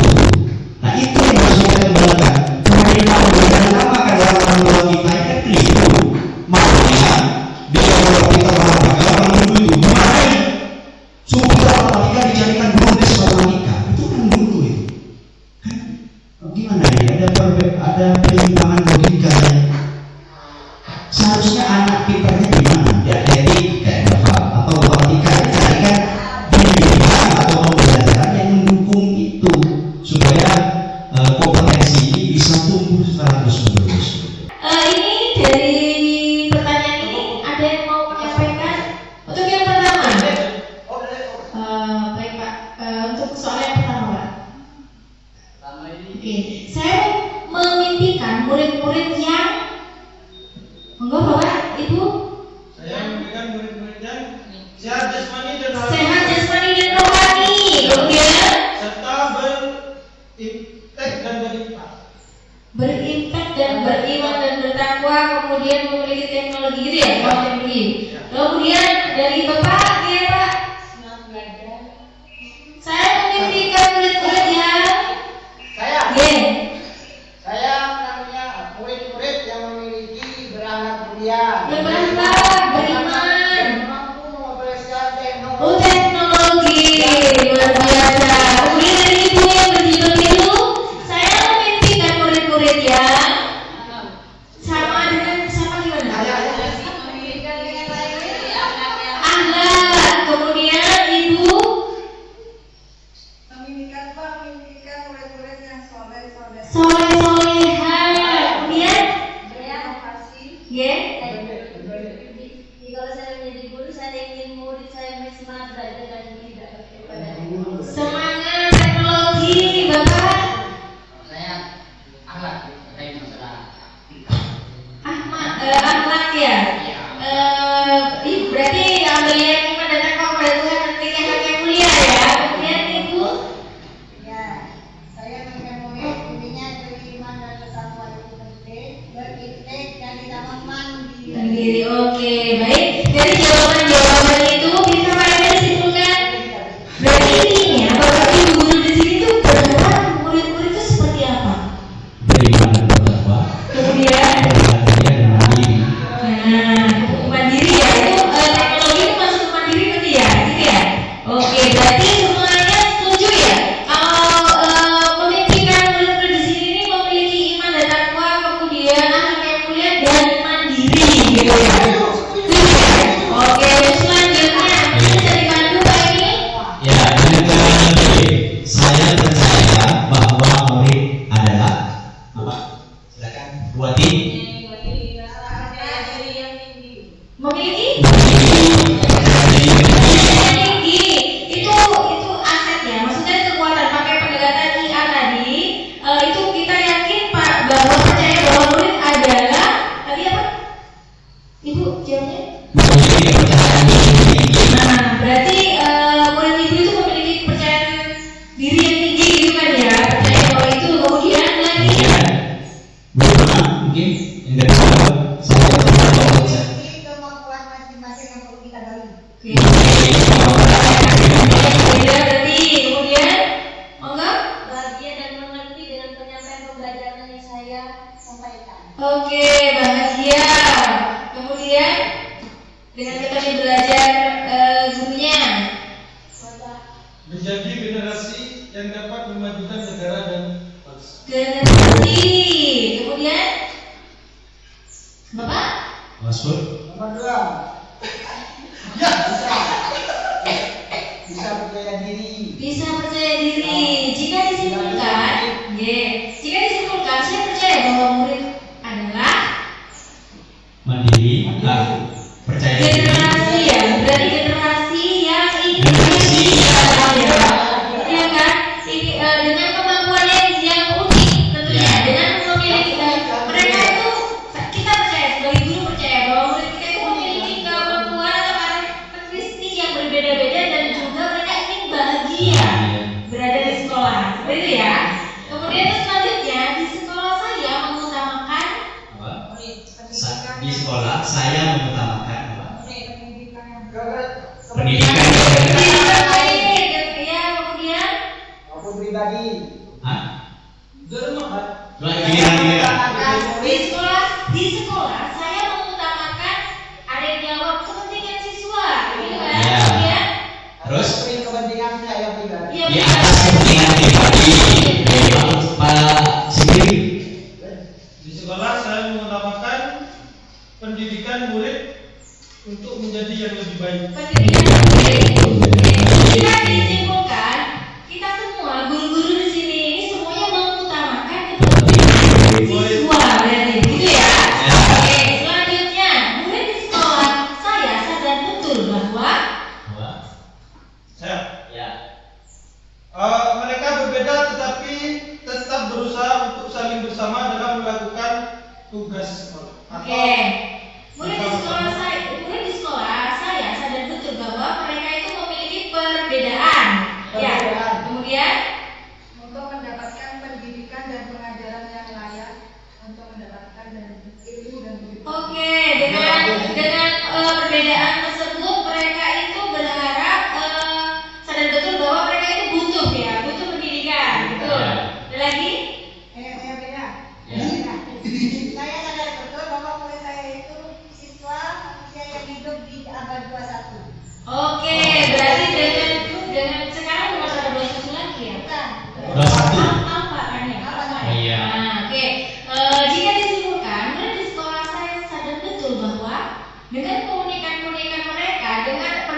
nah itu yang harus kita kembangkan. Pemerintah memberikan apa ke dalam orang tua kita itu keliru. Makanya bila orang kita olahraga, orang ibu itu dimarahi. sehat jasmani dan Sehat jasmani dan rohani. Kemudian serta berimpek dan beriman. berimpact dan beriman dan bertakwa, kemudian memiliki teknologi gitu ya, teknologi. Kemudian dari Bapak, ya Pak. Saya memimpikan murid-murid yang Saya namanya murid-murid yang memiliki beranak mulia, yang berakhlak, beriman, mampu mengoperasikan oh teknologi. teknologi, luar biasa. Kemudian dari Ibu yang berjilbab biru, saya memimpikan murid-murid yang sama dengan gimana? Akhlak. Kemudian Ibu memimpikan murid-murid yang soleh-soleh. soleh-soleha. Kemudian ya. Kalau saya menjadi guru, saya ingin murid saya semangat belajar dan tidak berpikir pada teknologi. Semangat teknologi, Bapak. Saya akhlak terkait masalah. Akhlak ya. Berarti ambil yang iman dan takwa kepada Tuhan dan memiliki hak yang mulia ya. Kemudian Ibu Ya, saya menemui intinya beriman dan bertakwa itu penting, berimpek dan tidak mandiri. sendiri. Oke, baik. Dari jawaban-jawaban itu bisa Pak Emil simpulkan. Berarti intinya Bapak Ibu guru di sini tuh berharap murid-murid itu seperti apa? beriman dan bertakwa, Kemudian berbakti dan mandiri. mandiri ya, itu teknologi itu masuk ke mandiri nanti ya, gitu ya. Oke, berarti semuanya setuju ya. Kalau memimpikan murid-murid di sini ini memiliki iman dan takwa, kemudian akhlak yang mulia dan mandiri, gitu ya. Setuju ya? Oke, selanjutnya bisa dibantu Pak ini. Ya, saya percaya bahwa murid adalah apa? Silakan, Buati. Memiliki tinggi itu aset ya, maksudnya kekuatan. Pakai pendekatan IA tadi itu kita yakin Pak bahwa percaya bahwa murid adalah tadi apa Ibu jawabnya. Memiliki kepercayaan diri yang tinggi. Nah berarti murid Ibu itu memiliki kepercayaan diri yang tinggi gitu kan ya, percaya bahwa itu. Kemudian lagi Kemudian, bagaimana mungkin yang kedua, saya percaya bahwa Ini kemampuan masing-masing yang perlu kita gali. beda berarti. Kemudian monggo. Bahagia dan mengerti dengan penyampaian pembelajaran yang saya sampaikan. Oke, bahagia. Kemudian dengan metode belajar gurunya. Menjadi generasi yang dapat memajukan negara dan bangsa. Generasi. Kemudian Bapak Mas Pur, Nomor 2, bisa percaya diri. bisa percaya diri. Jika disimpulkan, jika disimpulkan, saya percaya bahwa murid adalah mandiri, percaya diri. generasi ya, berarti generasi yang ingin Generasi ya kan? Ini dengan kemampuan yang unik tentunya, dengan memiliki mereka itu kita percaya sebagai guru percaya bahwa murid kita itu memiliki kemampuan atau karakteristik yang berbeda-beda dan juga mereka ingin bahagia berada di sekolah, seperti itu ya. Kemudian selanjutnya di sekolah saya mengutamakan Apa? Di sekolah saya mengutamakan apa? Pendidikan ya, kemudian Maupun pribadi. Hah? Dermawan. Giliran. di sekolah saya mengutamakan ada yang jawab kepentingan siswa, gitu kan? Ya. Kemudian Terus Demi kepentingan saya pribadi. ya, di atas kepentingan pribadi, Pak Sigri. Di sekolah saya mengutamakan pendidikan murid untuk menjadi yang lebih baik. pendidikan jika disimpulkan kita semua guru-guru di sini ini semuanya mengutamakan kepentingan siswa, berarti gitu ya. Oke, selanjutnya murid di sekolah saya sadar betul bahwa Saya Ya. mereka berbeda tetapi tetap berusaha untuk saling bersama dalam melakukan tugas sekolah. oke, murid di sekolah saya sadar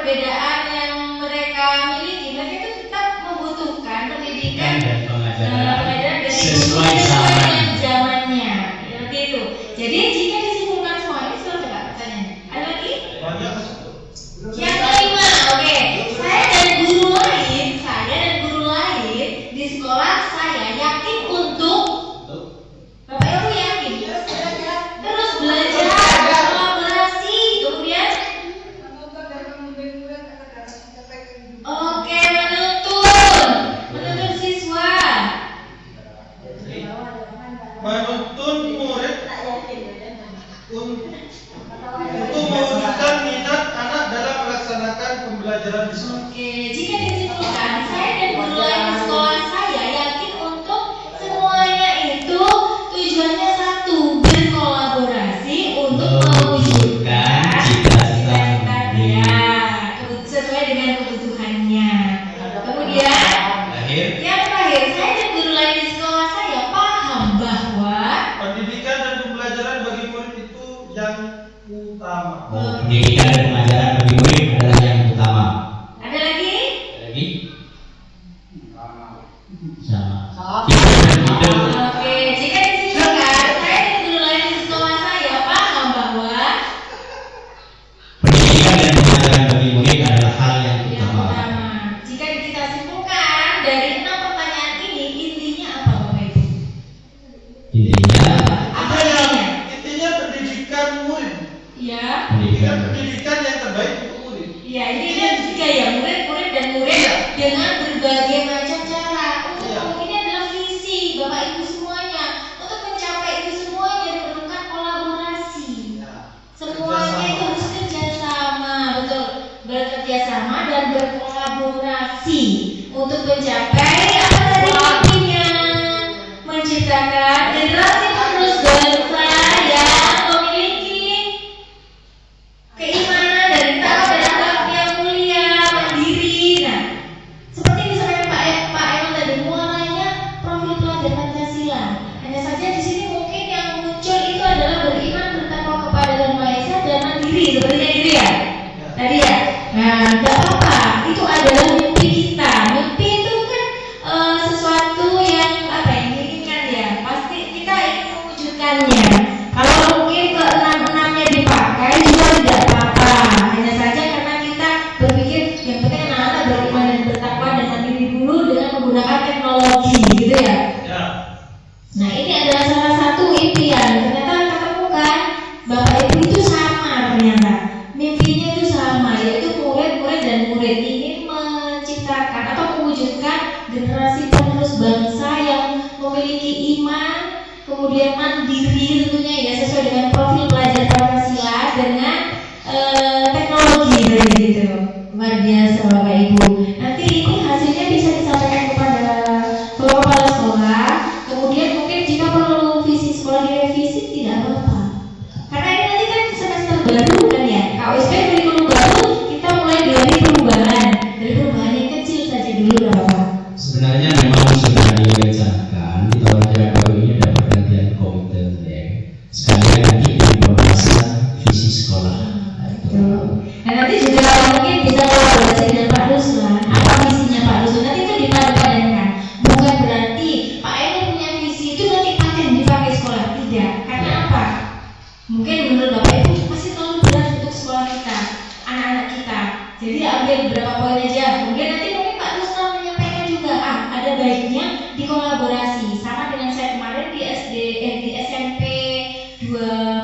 perbedaan yang mereka miliki, mereka itu tetap membutuhkan pendidikan dan pengajaran dari sesuai dengan zamannya, seperti itu. Jadi jika disimpulkan semua ini, sudah coba pertanyaannya. Ada lagi? Banyak. Yang kelima, oke. Saya dan guru lain di sekolah saya yakin untuk Bapak Ibu yakin terus belajar, kolaborasi, kemudian oke, menuntun siswa, Menuntun murid untuk mewujudkan minat anak dalam melaksanakan pembelajaran di sekolah. oke. Jika disimpulkan, saya dan guru lain di sekolah saya yakin untuk semuanya itu tujuannya satu, berkolaborasi untuk mewujudkan cita-cita dia sesuai dengan kebutuhannya. Kemudian yang terakhir, saya dan guru lain di sekolah saya paham bahwa Pendidikan dan pembelajaran bagi murid itu yang utama. pendidikan dan pengajaran bagi murid adalah yang utama. ada lagi Lagi sama. oke, jika disimpulkan, saya dan guru lain di sekolah saya paham bahwa Pendidikan dan pengajaran bagi murid adalah hal yang yang utama. utama. Jika kita simpulkan dari 6 pertanyaan ini, intinya apa Bapak Ibu? Intinya Apa intinya? Intinya pendidikan murid. Ya, Pendidikan yang terbaik untuk murid. ya intinya tiga ya, murid dan murid dengan berbagai macam cara. Untuk ini adalah visi Bapak Ibu semuanya. Untuk mencapai itu semuanya diperlukan kolaborasi. Semuanya itu harus kerjasama, betul, bekerja sama dan berkolaborasi untuk mencapai apa tadi intinya, menciptakan generasi penerus bangsa yang memiliki keimanan dan takwa dan akhlak yang mulia, mandiri. Nah, seperti misalnya Pak Emon tadi, muaranya profil pelajar Pancasila. Hanya saja di sini mungkin yang muncul itu adalah beriman, bertakwa kepada Tuhan Maha Esa dan mandiri, sepertinya gitu ya. Tadi ya. Nah, nggak apa-apa. Itu adalah mimpi kita. Mimpi itu kan sesuatu yang apa yang diinginkan ya. Pasti kita ingin mewujudkannya. Kalau mungkin ke-6-6-nya dipakai juga tidak apa-apa. Hanya saja karena kita berpikir yang penting anak-anak beriman dan bertakwa dan mandiri dulu dengan menggunakan teknologi, gitu ya. Ya. Nah, ini adalah salah satu impian. Ternyata ketemu kan, Bapak Ibu itu sama ternyata. Mimpinya itu sama, yaitu murid-murid dan murid ingin menciptakan atau mewujudkan generasi penerus bangsa yang memiliki iman, kemudian mandiri tentunya ya, sesuai dengan profil pelajar Pancasila dengan teknologi dari gitu. Luar biasa Bapak Ibu. Nanti ini hasilnya bisa disampaikan kepada Bapak Kepala Sekolah. Kemudian mungkin jika perlu visi sekolah direvisi tidak apa-apa. Karena ini nanti kan semester baru kan ya. KOSP kurikulum baru, kita mulai dari perubahan yang kecil saja dulu nggak apa-apa. sebenarnya memang sudah direncanakan di tahun yang baru ini ada pergantian komite ya. Sekalian nanti pembahasan visi sekolah. Nah, itu. Nah, nanti juga mungkin bisa kolaborasi dengan Pak Ruslan. Apa visinya Pak Ruslan? Nanti itu dipadupadankan. Bukan berarti Pak Eno punya visi itu nanti paten dipakai sekolah, tidak. Karena apa? Mungkin menurut Bapak Ibu masih terlalu berat untuk sekolah kita, anak-anak kita. Jadi ambil beberapa poin aja. Kemudian nanti mungkin Pak Ruslan menyampaikan juga, ada baiknya dikolaborasi. Sama dengan saya kemarin di SMP 2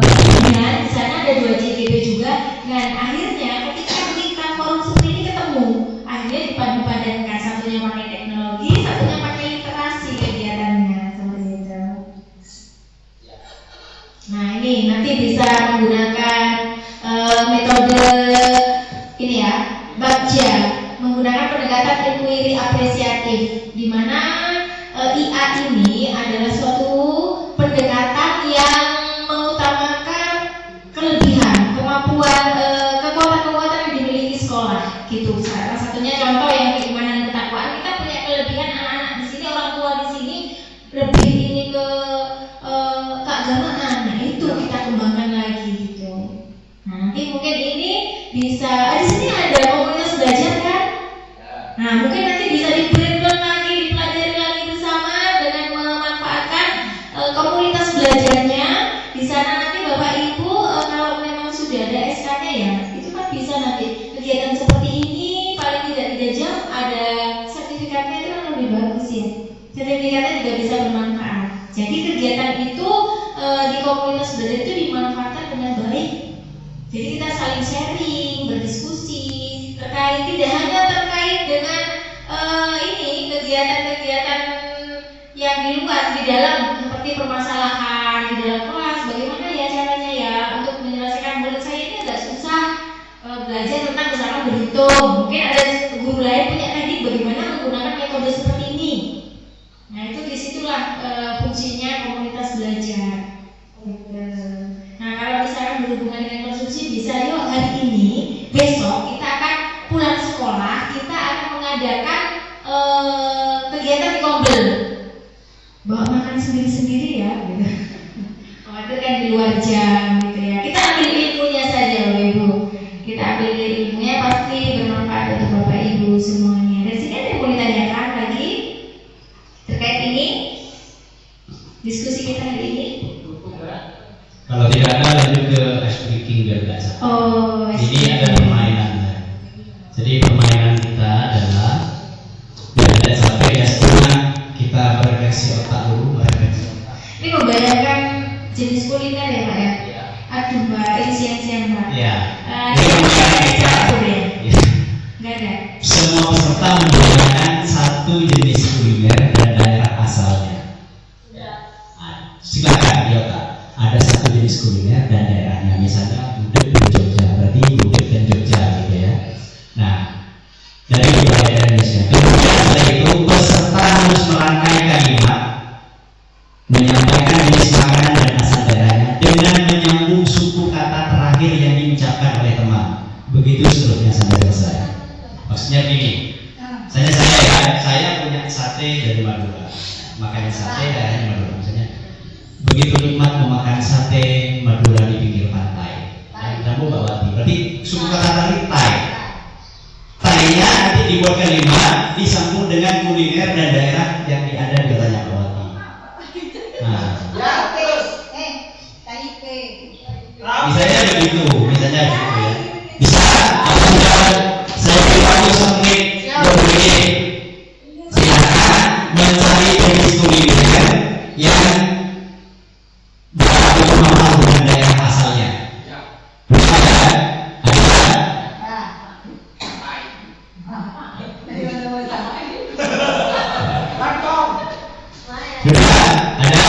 di sana ada 2 JGB juga. Dan akhirnya ketika kita forum seperti ini ketemu, akhirnya dipadu-padankan, satunya pakai teknologi, satunya pakai literasi kegiatannya seperti itu. Nah, ini nanti bisa menggunakan metode ini ya, Bagja, menggunakan pendekatan inquiry apresiatif, di mana IA ini adalah suatu pendekatan yang mengutamakan kelebihan, kemampuan, kekuatan-kekuatan yang dimiliki sekolah, gitu. Salah satunya contoh yang keimanan dan ketakwaan, kita punya kelebihan anak-anak di sini, orang tua di sini lebih ini ke keagamaan. Nah, itu kita kembangkan lagi gitu. Nah, nanti mungkin ini bisa di sini ada komunitas Nah, mungkin nanti bisa di-breakdown lagi, dipelajari lagi bersama dengan memanfaatkan komunitas belajarnya. Di sana nanti Bapak Ibu kalau memang sudah ada SK-nya ya, itu kan bisa nanti kegiatan seperti ini paling tidak 3 jam ada sertifikatnya, itu kan lebih bagus ya. Sertifikatnya juga bisa bermanfaat. Jadi kegiatan itu di komunitas belajar itu dimanfaatkan dengan baik. Jadi kita saling sharing, berdiskusi terkait, tidak hanya terkait dengan ini kegiatan-kegiatan yang di luar, di dalam seperti permasalahan di dalam kelas, bagaimana ya caranya ya untuk menyelesaikan. Menurut saya ini agak susah belajar tentang misalkan berhitung. Mungkin ada guru lain punya teknik bagaimana menggunakan metode seperti ini. Nah itu disitulah fungsinya komunitas belajar. Nah kalau misalkan berhubungan dengan konsumsi, bisa yuk hari ini, besok kita akan pulang sekolah, kita akan mengadakan kegiatan di Kombel. Bawa makan sendiri-sendiri ya, gitu. Itu kan di luar jam, gitu ya. Kita ambil ilmunya saja, Bapak Ibu. Kita ambil ilmunya pasti bermanfaat untuk Bapak Ibu semuanya. Dan sini ada yang mau ditanyakan lagi terkait ini, diskusi kita hari ini. Kalau tidak ada, lanjut ke ice breaking biar nggak capek. Oh, ini ada permainan. Jadi permainan kita adalah biar tidak capek ya, setelah kita berefleksi otak dulu, berefleksi otak. Ini membayangkan jenis kuliner ya Pak ya? Ya. Aduh Mbak, ini siang-siang Pak. Ya. Ini nggak ada. Semua peserta menggunakan satu jenis kuliner dan daerah asalnya. Nah, silakan di otak. Ada satu jenis kuliner dan daerahnya, misalnya gudeg di Jogja, berarti gudeg dan Jogja gitu ya. Nah, dari wilayah Indonesia. Kemudian setelah itu peserta harus merangkai kalimat, menyampaikan jenis makanan dan asal daerahnya dengan menyambung suku kata terakhir yang diucapkan oleh teman. Begitu seterusnya sampai selesai. Maksudnya gini, saya punya sate dari Madura, makan sate daerahnya Madura, misalnya. Begitu nikmat memakan sate Madura di pinggir pantai. Kamu bawa berarti suku kata tadi Thai. Thai-nya nanti dibuat kalimat disambung dengan kuliner dan daerah yang ada di kota Jakarta. Nah, Ya, terus. Taipei. misalnya begitu ya. Bisa apabila saya beritahu sampai begini, silakan mencari jenis kuliner yang berhubungan dengan daerah asalnya. Ada.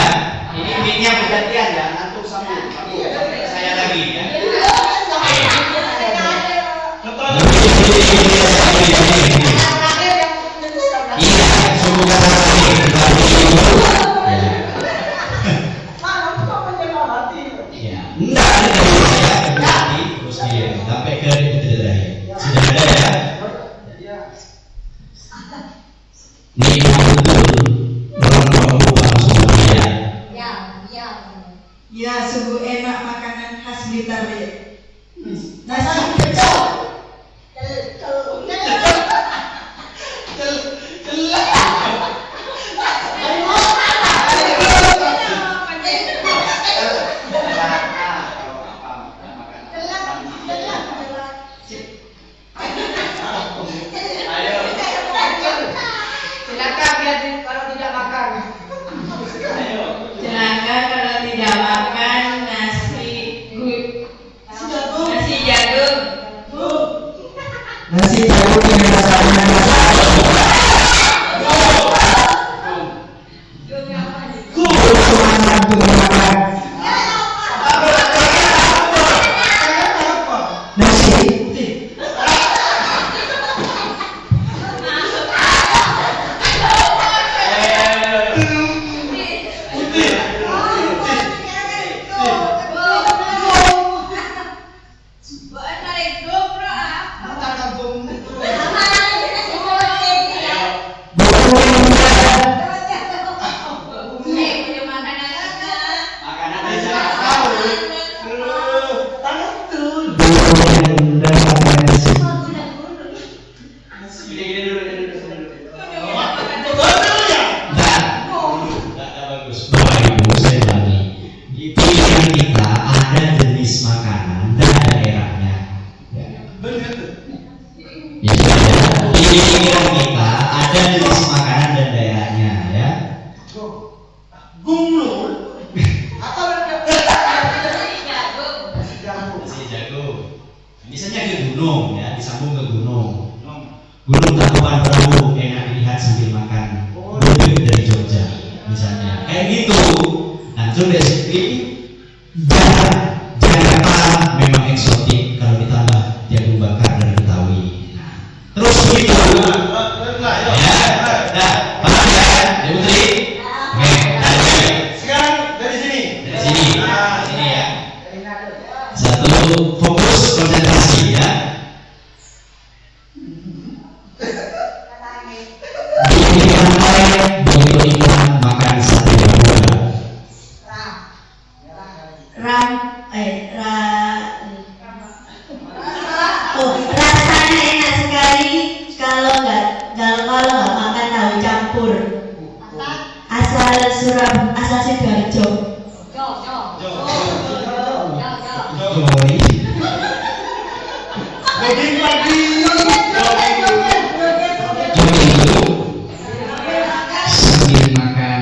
Ini mic-nya bergantian ya, antum sambung. Saya lagi ya. Iya, suku kata ya, enggak ada terus dia sampai ke detik terakhir. Sudah ada ya? Ini betul orang semuanya. Ya, sungguh enak makanan khas Blitar ya. Nasi pecel. Celaka biar kalau tidak makan. Celaka kalau tidak makan nasi jagung. Nasi jagung yang rasanya di pikiran kita ada jenis makanan dan daerahnya ya. Gumlul. Nasi jagung. Misalnya ke gunung ya, disambung ke gunung. Gunung Tangkuban Perahu enak dilihat sambil makan. Bubur dari Jogja misalnya. Kayak gitu. Nah, itu resipi Jakarta memang eksotik kalau ditambah jagung bakar dari Betawi. Nah, terus begitu. Ya, paham ya, Ibu Tri? Oke, Sekarang dari sini. dari sini ya. Satu, fokus konsentrasi ya. Di pantai begitu ikan makan sate buah. Rasanya enak sekali kalau nggak makan tahu campur. Asal Sidoarjo. Joy. Joy itu sambil makan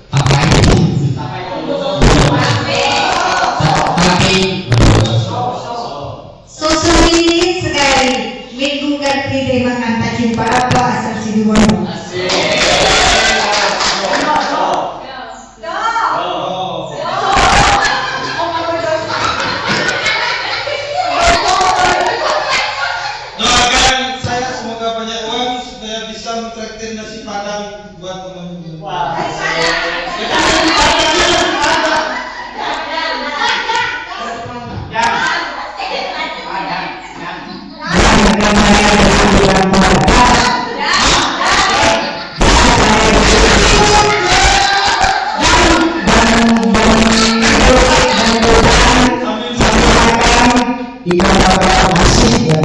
tapai. Susu ini sekali. Minggu kali makan tak jumpa apa asal Sidoarjo. Doakan saya semoga banyak uang supaya bisa mentraktir nasi padang buat teman-teman. Ikan bakar asik ya.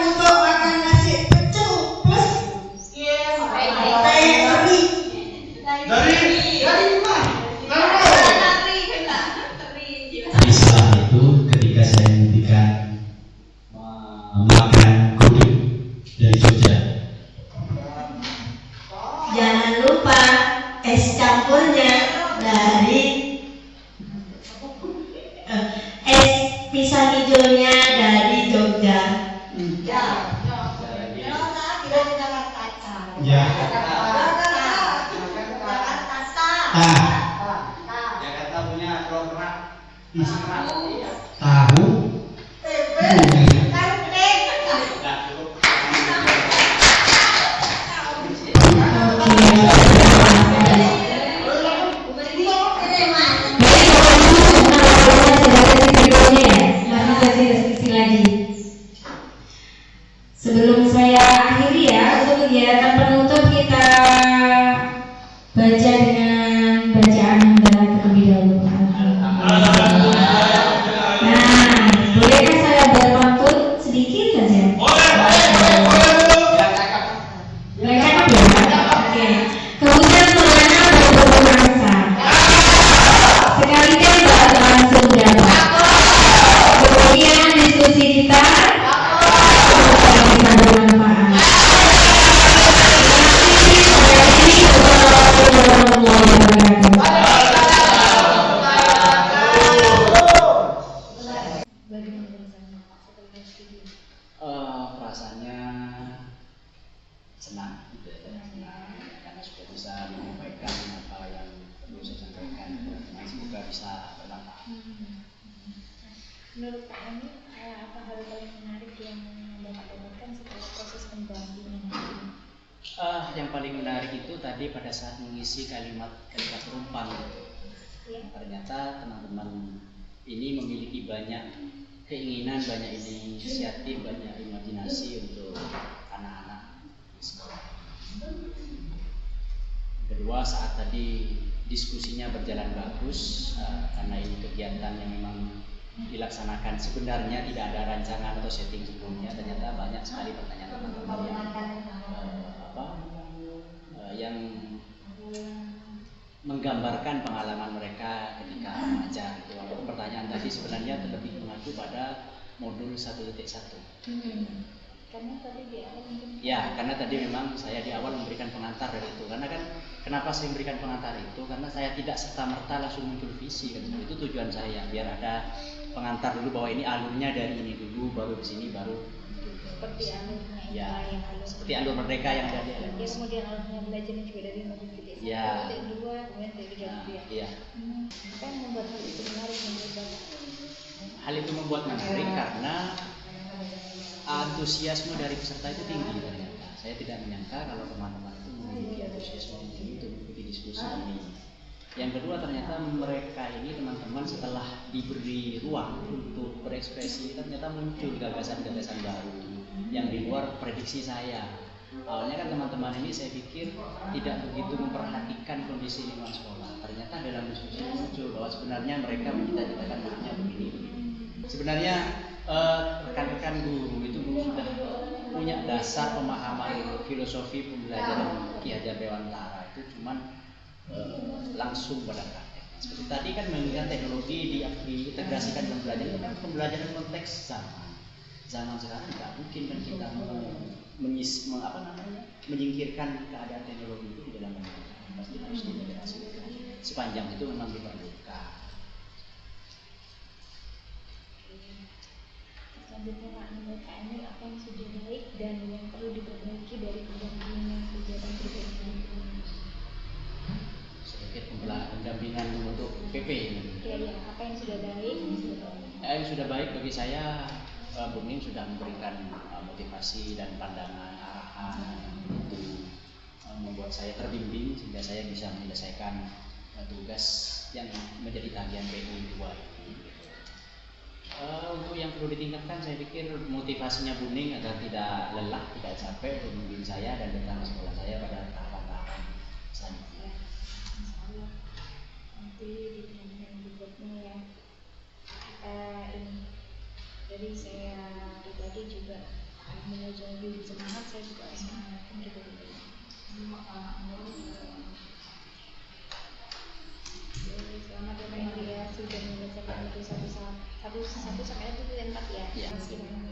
Untuk makan nasi pecel plus dari mana? Istilah itu ketika saya menghentikan makan gudeg dari Jogja. Jangan lupa es campurnya dari es pisang hijaunya dari Jogja. Ya. Jakarta punya telur kerak. Tahu. Sebelum saya akhiri ya, untuk kegiatan penutup kita baca dengan bacaan hamdalah terlebih dahulu. Nah, bolehkah saya berpantun sedikit saja? Mereka ya? Oke. Kemudian semuanya berbahasa. Sekalian bahasa langsung dapat. Kemudian diskusi kita bisa bermanfaat. Perasaannya senang gitu ya, karena sudah bisa menyampaikan apa yang perlu saya sampaikan, dan semoga bisa bermanfaat. Menurut Pak Ani, apa hal paling menarik yang Bapak dapatkan setelah proses pendampingan ini? Yang paling menarik itu tadi pada saat mengisi kalimat rumpan, ternyata teman-teman ini memiliki banyak keinginan, banyak inisiatif, banyak imajinasi untuk anak-anak di sekolah. kedua, saat tadi diskusinya berjalan bagus, karena ini kegiatan yang memang dilaksanakan sebenarnya tidak ada rancangan atau setting sebelumnya, ternyata banyak sekali pertanyaan teman-teman yang menggambarkan pengalaman mereka ketika mengajar gitu. Walaupun pertanyaan tadi sebenarnya lebih mengacu pada modul 1.1. Karena tadi di awal mungkin ya, karena tadi memang saya di awal memberikan pengantar dari itu. Karena kan kenapa saya memberikan pengantar itu? Karena saya tidak serta-merta langsung muncul visi kan. Itu tujuan saya, biar ada pengantar dulu bahwa ini alurnya dari ini dulu, baru di sini baru seperti alurnya ya, yang alur seperti alur merdeka yang ada di ya, kemudian alurnya belajarnya juga dari modul titik 1, ya. titik 2, kemudian titik 3. Iya. Apa yang membuat hal itu menarik menurut Bapak? Hal itu membuat menarik karena antusiasme dari peserta itu tinggi ternyata. Saya tidak menyangka kalau teman-teman itu memiliki antusiasme tinggi untuk mengikuti diskusi ini. Yang kedua, ternyata mereka ini teman-teman setelah diberi ruang untuk berekspresi, ternyata muncul gagasan-gagasan baru yang di luar prediksi saya. Awalnya kan teman-teman ini saya pikir tidak begitu memperhatikan kondisi lingkungan sekolah. Ternyata dalam diskusi muncul bahwa sebenarnya mereka mencita-citakan hanya begini. Sebenarnya rekan-rekan guru itu sudah punya dasar pemahaman filosofi pembelajaran Ki Hajar Dewantara itu cuman langsung pada praktek. Seperti tadi kan mengingat teknologi diintegrasikan dalam pembelajaran konteks zaman sekarang nggak mungkin kan kita menyingkirkan keadaan teknologi itu di dalam pembelajaran, pasti harus diintegrasikan. Sepanjang itu memang diperlukan. Selanjutnya Pak, menurut Pak Emil apa yang sudah baik dan yang perlu diperbaiki dari pendampingan kegiatan lingkungan? Sedikit pendampingan untuk PP ini. Ya, apa yang sudah baik? Yang sudah baik bagi saya, Bu Ning sudah memberikan motivasi dan pandangan arahan itu membuat saya terbimbing sehingga saya bisa menyelesaikan tugas yang menjadi tagihan PU 2 ini. Untuk yang perlu ditingkatkan, saya pikir motivasinya Bu Ning agar tidak lelah, tidak capek untuk membimbing saya dan datang ke sekolah saya pada tahapan-tahapan selanjutnya. Nanti di pertandingan berikutnya ya. Ini jadi saya pribadi juga mulai jauh lebih semangat, saya juga semangat kan gitu. Selamat ya Pak Emil ya, sudah menyelesaikan itu satu sampai 4 ya. Ya. Meskipun